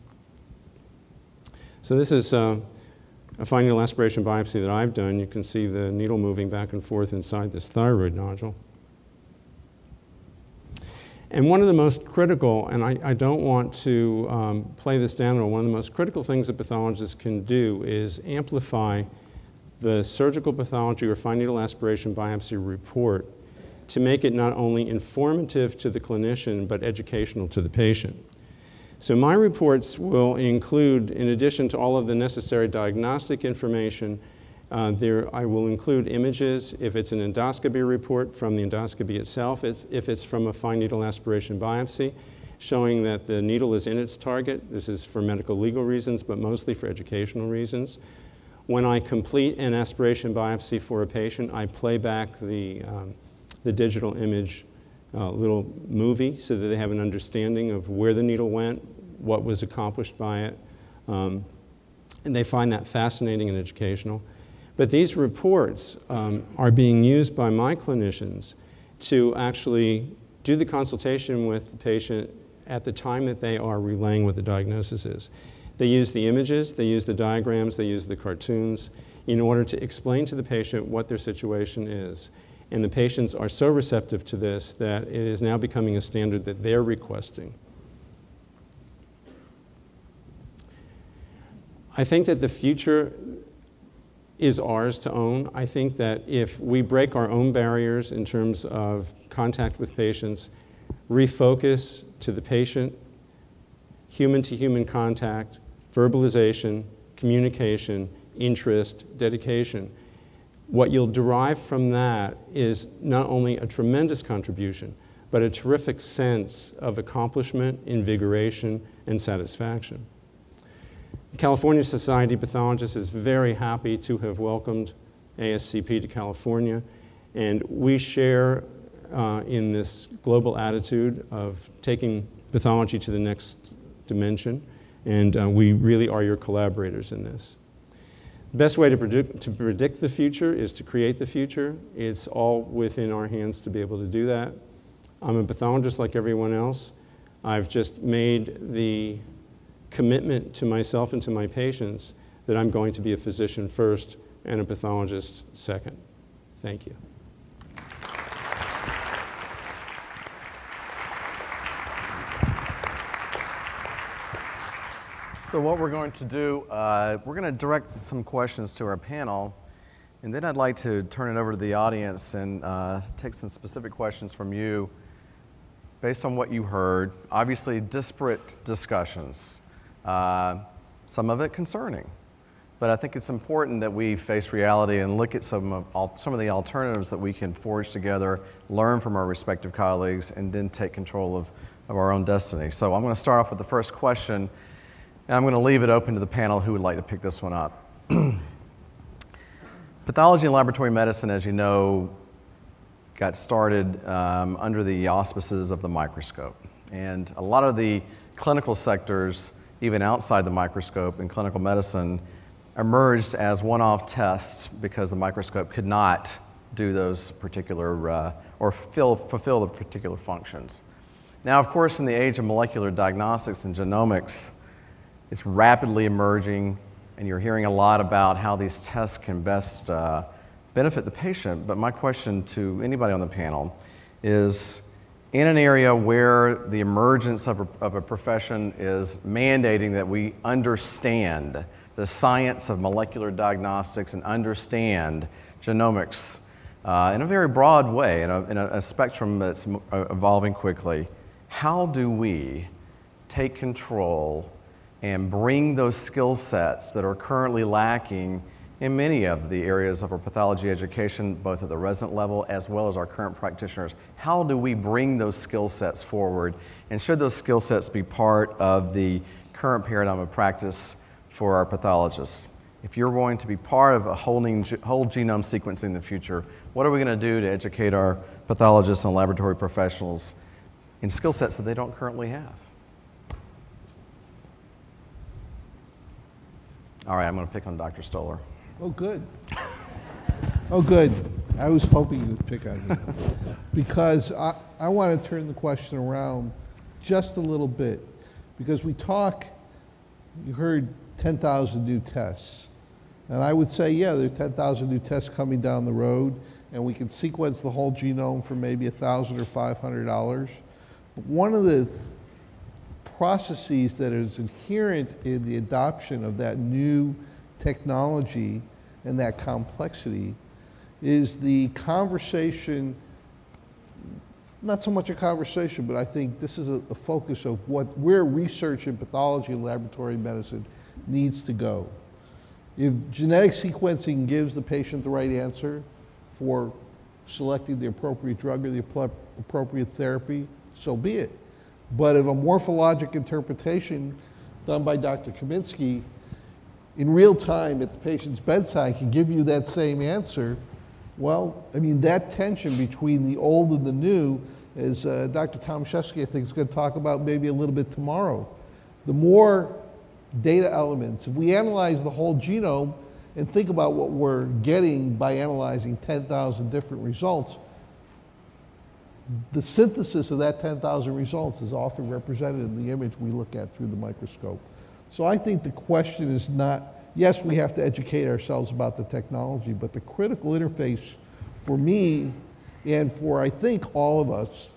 So this is a fine needle aspiration biopsy that I've done. You can see the needle moving back and forth inside this thyroid nodule. And one of the most critical, and I don't want to play this down, but one of the most critical things that pathologists can do is amplify the surgical pathology or fine needle aspiration biopsy report to make it not only informative to the clinician, but educational to the patient. So my reports will include, in addition to all of the necessary diagnostic information, I will include images if it's an endoscopy report from the endoscopy itself, if it's from a fine needle aspiration biopsy, showing that the needle is in its target. This is for medical legal reasons, but mostly for educational reasons. When I complete an aspiration biopsy for a patient, I play back the digital image little movie so that they have an understanding of where the needle went, what was accomplished by it, and they find that fascinating and educational. But these reports are being used by my clinicians to actually do the consultation with the patient at the time that they are relaying what the diagnosis is. They use the images, they use the diagrams, they use the cartoons in order to explain to the patient what their situation is. And the patients are so receptive to this that it is now becoming a standard that they're requesting. I think that the future is ours to own. I think that if we break our own barriers in terms of contact with patients, refocus to the patient, human-to-human contact, verbalization, communication, interest, dedication, what you'll derive from that is not only a tremendous contribution, but a terrific sense of accomplishment, invigoration, and satisfaction. The California Society of Pathologists is very happy to have welcomed ASCP to California, and we share in this global attitude of taking pathology to the next dimension, and we really are your collaborators in this. The best way to predict the future is to create the future. It's all within our hands to be able to do that. I'm a pathologist like everyone else. I've just made the commitment to myself and to my patients that I'm going to be a physician first and a pathologist second. Thank you. So what we're going to do, we're going to direct some questions to our panel, and then I'd like to turn it over to the audience and take some specific questions from you based on what you heard. Obviously, disparate discussions, some of it concerning, but I think it's important that we face reality and look at some of the alternatives that we can forge together, learn from our respective colleagues, and then take control of our own destiny. So I'm going to start off with the first question, and I'm going to leave it open to the panel who would like to pick this one up. Pathology and laboratory medicine, as you know, got started under the auspices of the microscope. And a lot of the clinical sectors, even outside the microscope in clinical medicine, emerged as one-off tests because the microscope could not do those particular or fulfill the particular functions. Now, of course, in the age of molecular diagnostics and genomics, it's rapidly emerging, and you're hearing a lot about how these tests can best benefit the patient. But my question to anybody on the panel is, in an area where the emergence of a profession is mandating that we understand the science of molecular diagnostics and understand genomics in a very broad way, in a spectrum that's evolving quickly, how do we take control and bring those skill sets that are currently lacking in many of the areas of our pathology education, both at the resident level as well as our current practitioners? How do we bring those skill sets forward, and should those skill sets be part of the current paradigm of practice for our pathologists? If you're going to be part of a whole genome sequencing in the future, what are we going to do to educate our pathologists and laboratory professionals in skill sets that they don't currently have? All right, I'm going to pick on Dr. Stoller. Oh, good. Oh, good. I was hoping you would pick on me. Because I want to turn the question around just a little bit. Because we talk, you heard 10,000 new tests. And I would say, yeah, there are 10,000 new tests coming down the road, and we can sequence the whole genome for maybe $1,000 or $500. But one of the processes that is inherent in the adoption of that new technology and that complexity is the conversation, not so much a conversation, but I think this is a focus of where research in pathology and laboratory medicine needs to go. If genetic sequencing gives the patient the right answer for selecting the appropriate drug or the appropriate therapy, so be it. But if a morphologic interpretation done by Dr. Kaminsky in real time at the patient's bedside can give you that same answer, well, I mean, that tension between the old and the new, as Dr. Tomaszewski, I think, is going to talk about maybe a little bit tomorrow. The more data elements, if we analyze the whole genome and think about what we're getting by analyzing 10,000 different results, the synthesis of that 10,000 results is often represented in the image we look at through the microscope. So I think the question is not, yes, we have to educate ourselves about the technology, but the critical interface for me and for, I think, all of us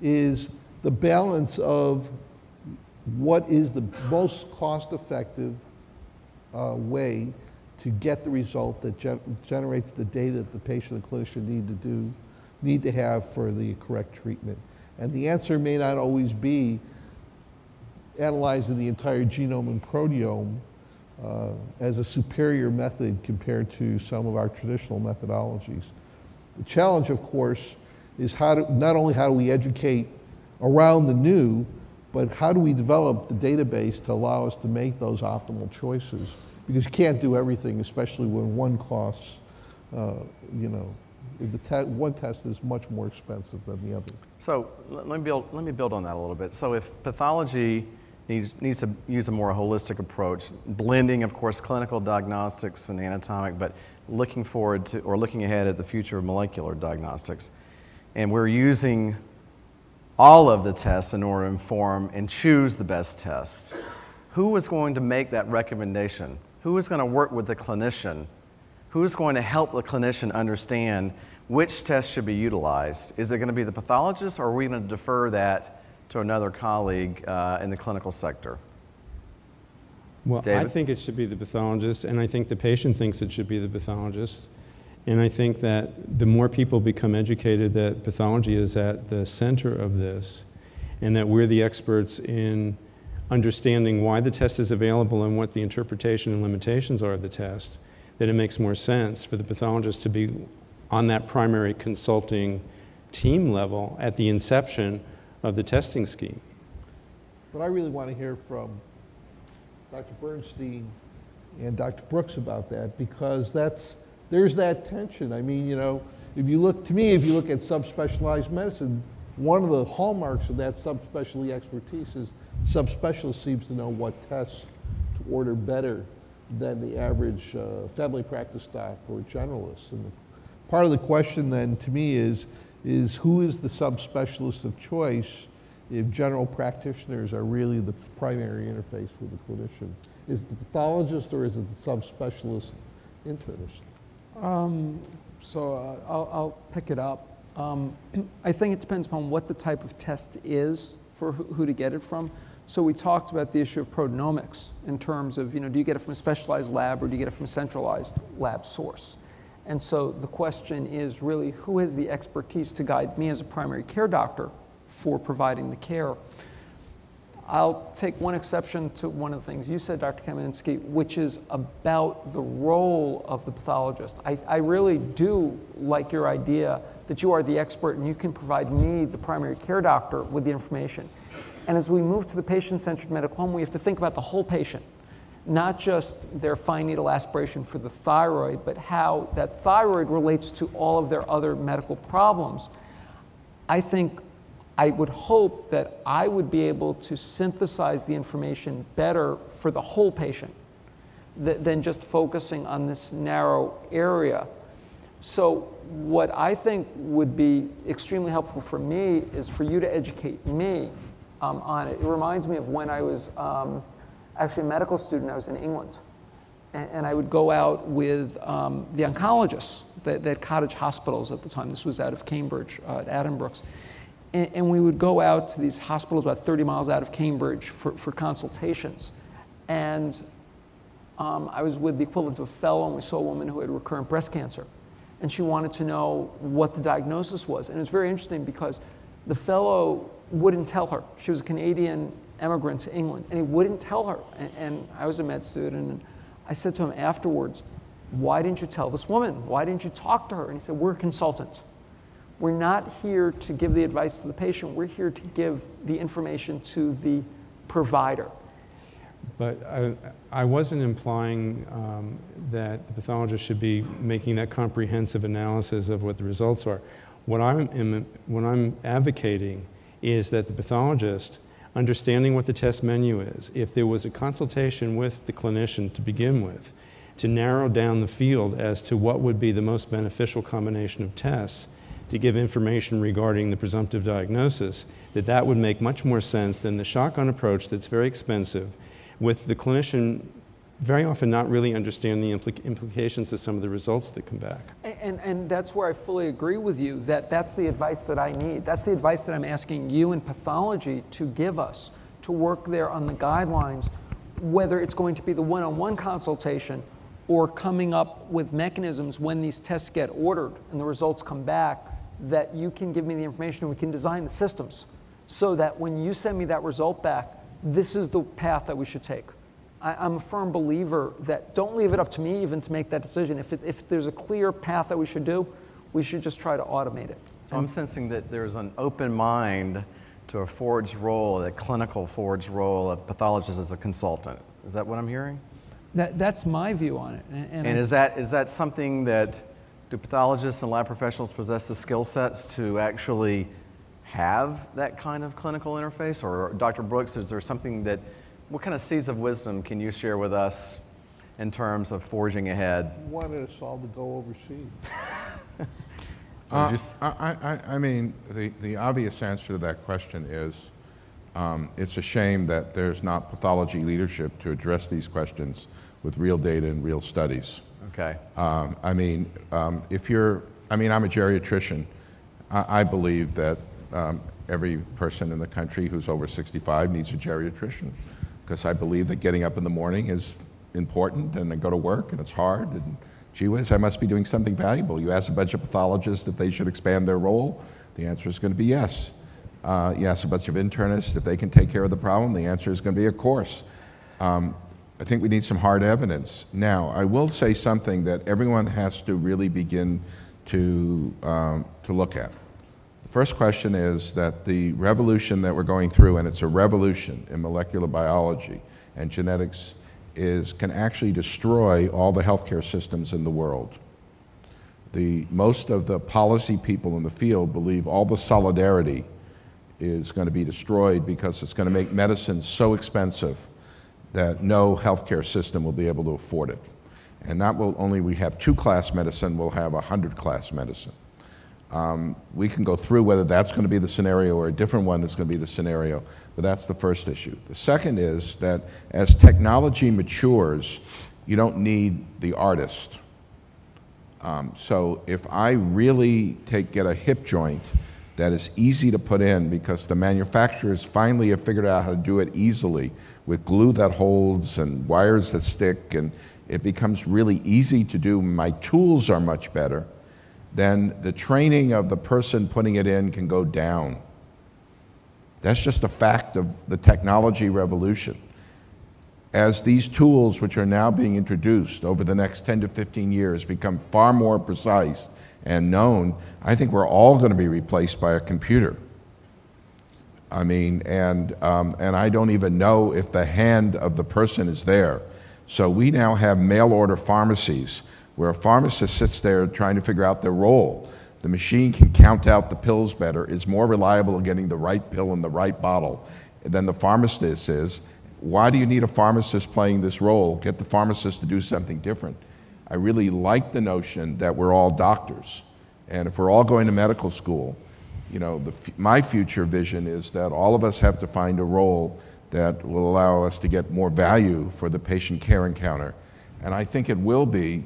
is the balance of what is the most cost-effective way to get the result that generates the data that the patient and clinician need to have for the correct treatment. And the answer may not always be analyzing the entire genome and proteome as a superior method compared to some of our traditional methodologies. The challenge, of course, is not only how do we educate around the new, but how do we develop the database to allow us to make those optimal choices? Because you can't do everything, especially when one costs, if one test is much more expensive than the other. So let me build on that a little bit. So if pathology needs to use a more holistic approach, blending, of course, clinical diagnostics and anatomic, but looking forward to, or looking ahead at the future of molecular diagnostics, and we're using all of the tests in order to inform and choose the best tests, who is going to make that recommendation? Who is going to work with the clinician? Who is going to help the clinician understand which test should be utilized? Is it going to be the pathologist, or are we going to defer that to another colleague in the clinical sector? Well, David? I think it should be the pathologist, and I think the patient thinks it should be the pathologist. And I think that the more people become educated that pathology is at the center of this, and that we're the experts in understanding why the test is available and what the interpretation and limitations are of the test, that it makes more sense for the pathologist to be on that primary consulting team level at the inception of the testing scheme. But I really want to hear from Dr. Bernstein and Dr. Brooks about that, because there's that tension. I mean, if you look at subspecialized medicine, one of the hallmarks of that subspecialty expertise is subspecialist seems to know what tests to order better than the average family practice doc or generalist. And part of the question then to me is who is the subspecialist of choice if general practitioners are really the primary interface with the clinician? Is it the pathologist or is it the subspecialist internist? I'll pick it up. I think it depends upon what the type of test is for who to get it from. So we talked about the issue of proteomics in terms of, do you get it from a specialized lab or do you get it from a centralized lab source? And so the question is really who has the expertise to guide me as a primary care doctor for providing the care? I'll take one exception to one of the things you said, Dr. Kaminsky, which is about the role of the pathologist. I really do like your idea that you are the expert and you can provide me, the primary care doctor, with the information. And as we move to the patient-centered medical home, we have to think about the whole patient, not just their fine needle aspiration for the thyroid, but how that thyroid relates to all of their other medical problems. I would hope that I would be able to synthesize the information better for the whole patient than just focusing on this narrow area. So what I think would be extremely helpful for me is for you to educate me on it. It reminds me of when I was actually a medical student. I was in England. And I would go out with the oncologists at cottage hospitals at the time. This was out of Cambridge at Addenbrooke's. And we would go out to these hospitals about 30 miles out of Cambridge for consultations. And I was with the equivalent of a fellow, and we saw a woman who had recurrent breast cancer. And she wanted to know what the diagnosis was. And it was very interesting because the fellow wouldn't tell her. She was a Canadian immigrant to England, and he wouldn't tell her. And I was a med student, and I said to him afterwards, why didn't you tell this woman? Why didn't you talk to her? And he said, we're a consultant. We're not here to give the advice to the patient. We're here to give the information to the provider. But I wasn't implying that the pathologist should be making that comprehensive analysis of what the results are. What I'm advocating is that the pathologist, understanding what the test menu is, if there was a consultation with the clinician to begin with, to narrow down the field as to what would be the most beneficial combination of tests to give information regarding the presumptive diagnosis, that would make much more sense than the shotgun approach that's very expensive, with the clinician very often not really understanding the implications of some of the results that come back. And that's where I fully agree with you, that's the advice that I need. That's the advice that I'm asking you in pathology to give us, to work there on the guidelines, whether it's going to be the one-on-one consultation or coming up with mechanisms when these tests get ordered and the results come back, that you can give me the information and we can design the systems so that when you send me that result back, this is the path that we should take. I'm a firm believer that don't leave it up to me even to make that decision. If there's a clear path that we should do, we should just try to automate it. So I'm sensing that there's an open mind to a forged role, a clinical forged role of pathologist as a consultant. Is that what I'm hearing? That's my view on it. And is that something that, do pathologists and lab professionals possess the skill sets to actually have that kind of clinical interface? Or Dr. Brooks, is there something that, what kind of seeds of wisdom can you share with us in terms of forging ahead? Wanted us all to go overseas. I mean, the obvious answer to that question is it's a shame that there's not pathology leadership to address these questions with real data and real studies. Okay. I'm a geriatrician. I believe that every person in the country who's over 65 needs a geriatrician, because I believe that getting up in the morning is important, and I go to work and it's hard, and gee whiz, I must be doing something valuable. You ask a bunch of pathologists if they should expand their role, the answer is going to be yes. You ask a bunch of internists if they can take care of the problem, the answer is going to be of course. I think we need some hard evidence. Now, I will say something that everyone has to really begin to look at. The first question is that the revolution that we're going through, and it's a revolution in molecular biology and genetics, can actually destroy all the healthcare systems in the world. Most of the policy people in the field believe all the solidarity is going to be destroyed because it's going to make medicine so expensive that no healthcare system will be able to afford it. And not will only we have two-class medicine, we'll have 100-class medicine. We can go through whether that's going to be the scenario or a different one is going to be the scenario, but that's the first issue. The second is that as technology matures, you don't need the artist. So if I really get a hip joint that is easy to put in because the manufacturers finally have figured out how to do it easily with glue that holds and wires that stick, and it becomes really easy to do, my tools are much better, then the training of the person putting it in can go down. That's just a fact of the technology revolution. As these tools, which are now being introduced over the next 10 to 15 years, become far more precise and known, I think we're all going to be replaced by a computer. I mean, and I don't even know if the hand of the person is there. So we now have mail-order pharmacies where a pharmacist sits there trying to figure out their role. The machine can count out the pills better, is more reliable at getting the right pill in the right bottle than the pharmacist is. Why do you need a pharmacist playing this role? Get the pharmacist to do something different. I really like the notion that we're all doctors. And if we're all going to medical school, you know, my future vision is that all of us have to find a role that will allow us to get more value for the patient care encounter. And I think it will be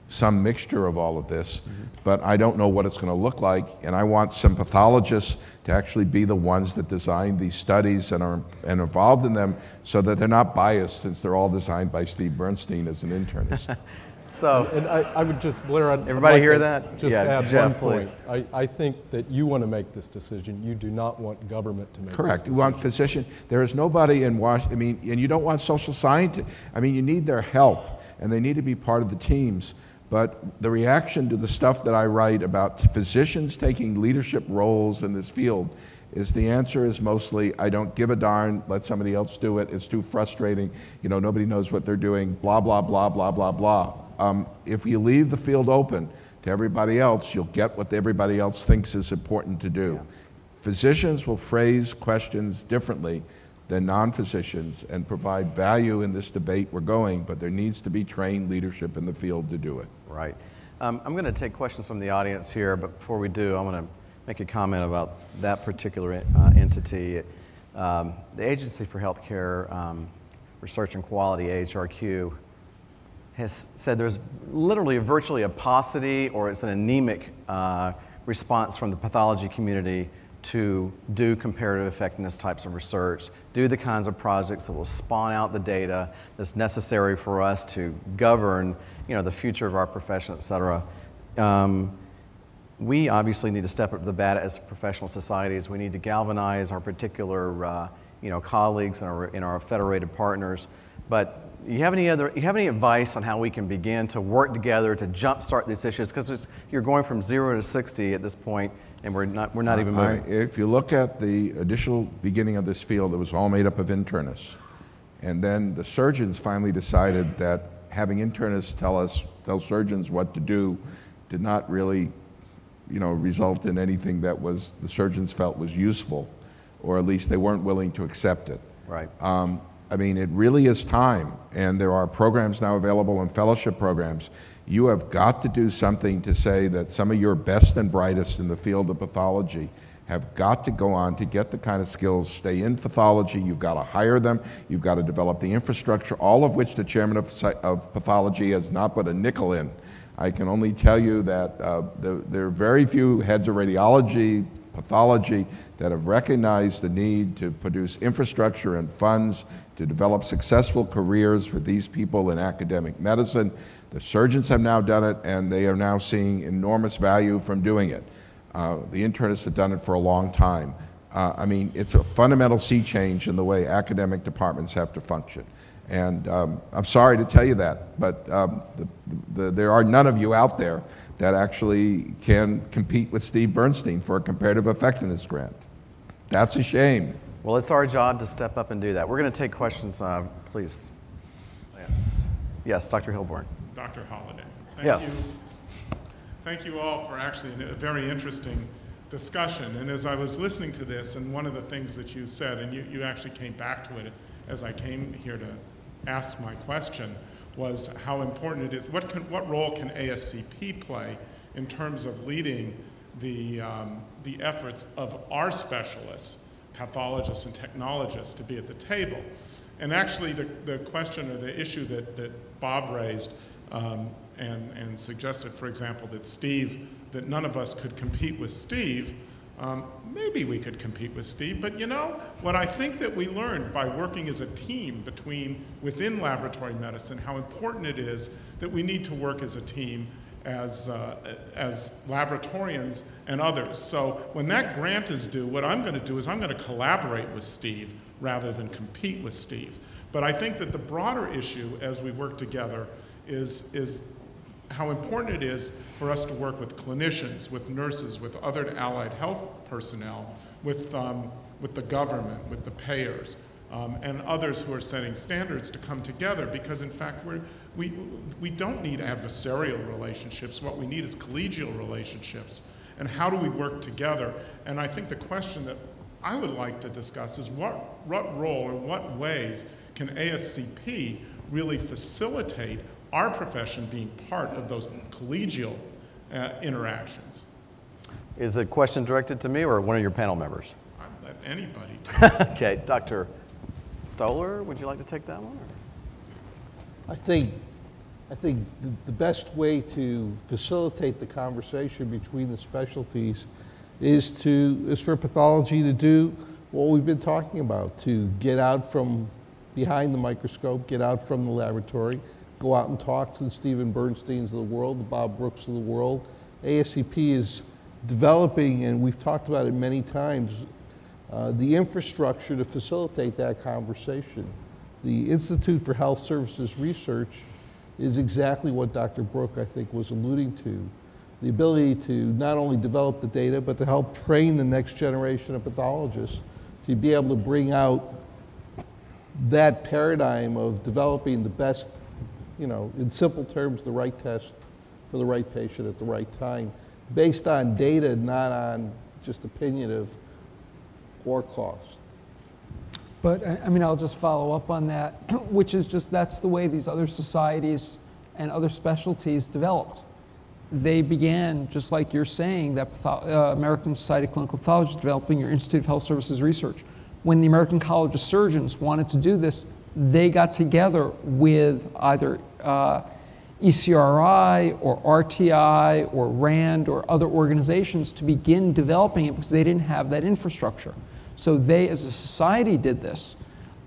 some mixture of all of this, but I don't know what it's going to look like, and I want some pathologists to actually be the ones that design these studies and are involved in them so that they're not biased, since they're all designed by Steve Bernstein as an internist. So, and I would just, Blair, everybody hear that? Just yeah, add Jeff, one please. point. I think that you want to make this decision. You do not want government to make Correct. this decision. You want physician. There is nobody in Washington, I mean, and you don't want social scientists. I mean, you need their help, and they need to be part of the teams. But the reaction to the stuff that I write about physicians taking leadership roles in this field is the answer is mostly, I don't give a darn, let somebody else do it, it's too frustrating, you know, nobody knows what they're doing, blah, blah, blah, blah, blah, blah. If you leave the field open to everybody else, you'll get what everybody else thinks is important to do. Yeah. Physicians will phrase questions differently than non-physicians and provide value in this debate we're going, but there needs to be trained leadership in the field to do it. Right. I'm going to take questions from the audience here, but before we do, I want to make a comment about that particular entity. The Agency for Healthcare Research and Quality, AHRQ, has said there's literally virtually a paucity, or it's an anemic response from the pathology community to do comparative effectiveness types of research, do the kinds of projects that will spawn out the data that's necessary for us to govern, the future of our profession, et cetera. We obviously need to step up to the bat as professional societies. We need to galvanize our particular, colleagues and our federated partners. But you have any advice on how we can begin to work together to jumpstart these issues? Because you're going from 0 to 60 at this point, and we're not even moving. If you look at the initial beginning of this field, it was all made up of internists. And then the surgeons finally decided that having internists tell surgeons what to do did not really, result in anything that the surgeons felt was useful, or at least they weren't willing to accept it. Right. It really is time, and there are programs now available and fellowship programs. You have got to do something to say that some of your best and brightest in the field of pathology have got to go on to get the kind of skills, stay in pathology. You've got to hire them. You've got to develop the infrastructure, all of which the chairman of pathology has not put a nickel in. I can only tell you that there are very few heads of radiology, pathology, that have recognized the need to produce infrastructure and funds to develop successful careers for these people in academic medicine. The surgeons have now done it, and they are now seeing enormous value from doing it. The internists have done it for a long time. It's a fundamental sea change in the way academic departments have to function. And I'm sorry to tell you that, but there are none of you out there that actually can compete with Steve Bernstein for a comparative effectiveness grant. That's a shame. Well, it's our job to step up and do that. We're going to take questions, please. Yes, Dr. Hilborn. Dr. Holliday. Yes. Thank you all for actually a very interesting discussion. And as I was listening to this, and one of the things that you said, and you actually came back to it as I came here to ask my question, was how important it is. What role can ASCP play in terms of leading the efforts of our specialists, pathologists and technologists, to be at the table? And actually the question or the issue that Bob raised and suggested, for example, that none of us could compete with Steve, maybe we could compete with Steve, but what I think that we learned by working as a team within laboratory medicine, how important it is that we need to work as a team as laboratorians and others. So when that grant is due, what I'm going to do is I'm going to collaborate with Steve rather than compete with Steve. But I think that the broader issue as we work together is how important it is for us to work with clinicians, with nurses, with other allied health personnel, with the government, with the payers, and others who are setting standards to come together, because in fact we don't need adversarial relationships. What we need is collegial relationships. And how do we work together? And I think the question that I would like to discuss is what role or what ways can ASCP really facilitate our profession being part of those collegial interactions? Is the question directed to me or one of your panel members? I'd let anybody take it. Okay, Dr. Stoller, would you like to take that one? I think the best way to facilitate the conversation between the specialties is for pathology to do what we've been talking about, to get out from behind the microscope, get out from the laboratory, go out and talk to the Steven Bernsteins of the world, the Bob Brookes of the world. ASCP is developing, and we've talked about it many times, the infrastructure to facilitate that conversation. The Institute for Health Services Research is exactly what Dr. Brooke, I think, was alluding to. The ability to not only develop the data, but to help train the next generation of pathologists to be able to bring out that paradigm of developing the best, in simple terms, the right test for the right patient at the right time, based on data, not on just opinionative or cost. But I'll just follow up on that, which is just that's the way these other societies and other specialties developed. They began, just like you're saying, that American Society of Clinical Pathology is developing your Institute of Health Services Research. When the American College of Surgeons wanted to do this, they got together with either ECRI or RTI or RAND or other organizations to begin developing it because they didn't have that infrastructure. So they, as a society, did this,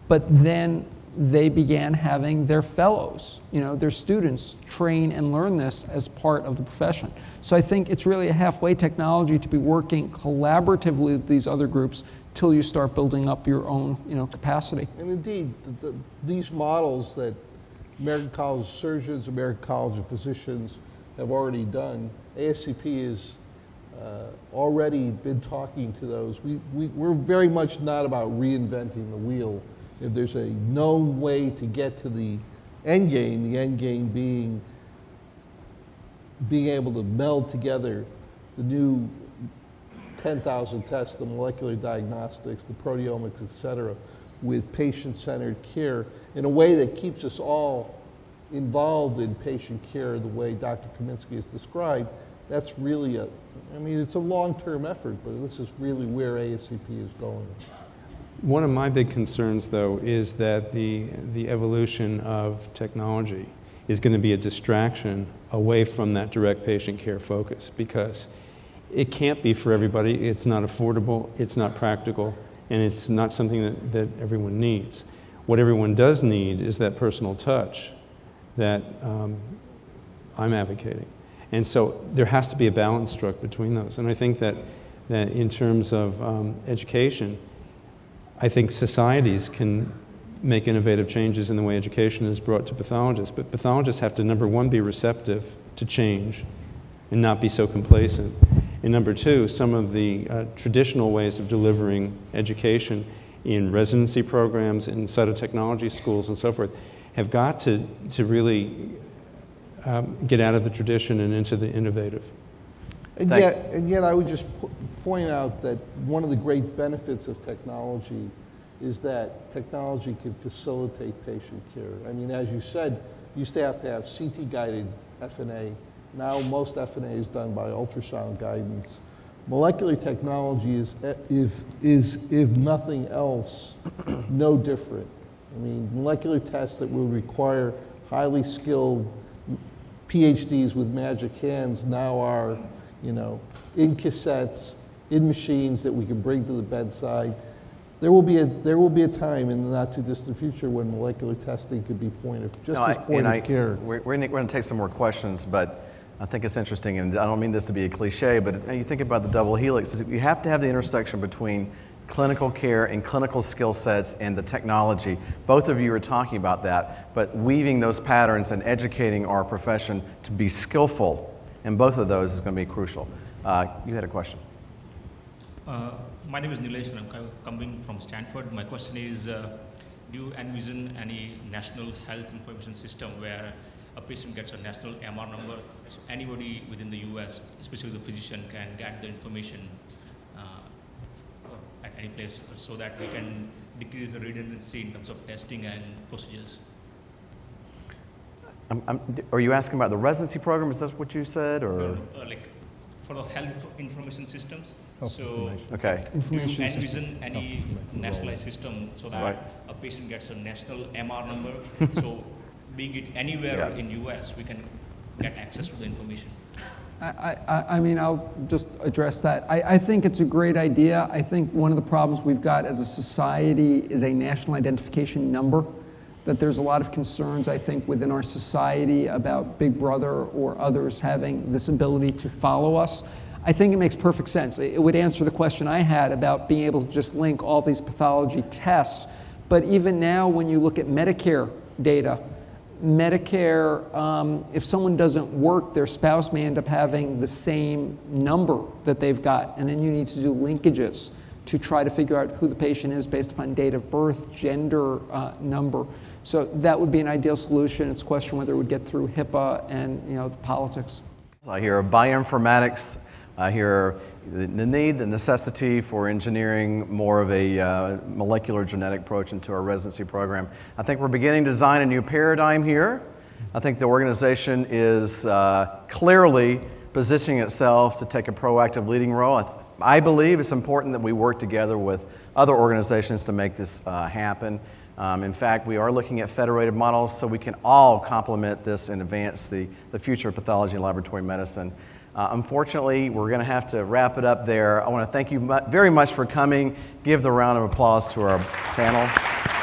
but then they began having their fellows, their students train and learn this as part of the profession. So I think it's really a halfway technology to be working collaboratively with these other groups till you start building up your own capacity. And indeed, these models that American College of Surgeons, American College of Physicians have already done, ASCP has already been talking to those. We're very much not about reinventing the wheel. If there's a known way to get to the end game being able to meld together the new 10,000 tests, the molecular diagnostics, the proteomics, et cetera, with patient-centered care in a way that keeps us all involved in patient care the way Dr. Kaminsky has described, that's really it's a long-term effort, but this is really where ASCP is going. One of my big concerns, though, is that the evolution of technology is going to be a distraction away from that direct patient care focus, because it can't be for everybody. It's not affordable, it's not practical, and it's not something that everyone needs. What everyone does need is that personal touch that I'm advocating. And so there has to be a balance struck between those. And I think that in terms of education, I think societies can make innovative changes in the way education is brought to pathologists, but pathologists have to, number one, be receptive to change and not be so complacent. And number two, some of the traditional ways of delivering education in residency programs, in cytotechnology schools and so forth, have got to really get out of the tradition and into the innovative. And yet I would just point out that one of the great benefits of technology is that technology can facilitate patient care. I mean, as you said, you used to have CT-guided FNA. Now most FNA is done by ultrasound guidance. Molecular technology is if nothing else, no different. I mean, molecular tests that will require highly skilled PhDs with magic hands now are, in cassettes, in machines that we can bring to the bedside. There will be a time in the not too distant future when molecular testing could be point of care. We're going to take some more questions, but I think it's interesting, and I don't mean this to be a cliche, but you think about the double helix. You have to have the intersection between clinical care and clinical skill sets and the technology. Both of you are talking about that, but weaving those patterns and educating our profession to be skillful in both of those is going to be crucial. You had a question. My name is Nilesh and I'm coming from Stanford. My question is, do you envision any national health information system where a patient gets a national MR number, so anybody within the US, especially the physician, can get the information at any place so that we can decrease the redundancy in terms of testing and procedures? Are you asking about the residency program? Is that what you said, or? No, like for the health information systems. So, okay. Do you envision any nationalized system so that a patient gets a national MR number? So, being it anywhere in US, we can get access to the information. I mean, I'll just address that. I think it's a great idea. I think one of the problems we've got as a society is a national identification number, that there's a lot of concerns, I think, within our society about Big Brother or others having this ability to follow us. I think it makes perfect sense. It would answer the question I had about being able to just link all these pathology tests. But even now, when you look at Medicare data, Medicare, if someone doesn't work, their spouse may end up having the same number that they've got, and then you need to do linkages to try to figure out who the patient is based upon date of birth, gender, number. So that would be an ideal solution. It's a question whether it would get through HIPAA and the politics. I hear bioinformatics. I hear the need, the necessity for engineering more of a molecular genetic approach into our residency program. I think we're beginning to design a new paradigm here. I think the organization is clearly positioning itself to take a proactive leading role. I believe it's important that we work together with other organizations to make this happen. In fact, we are looking at federated models so we can all complement this and advance the future of pathology and laboratory medicine. Unfortunately, we're going to have to wrap it up there. I want to thank you very much for coming. Give the round of applause to our panel.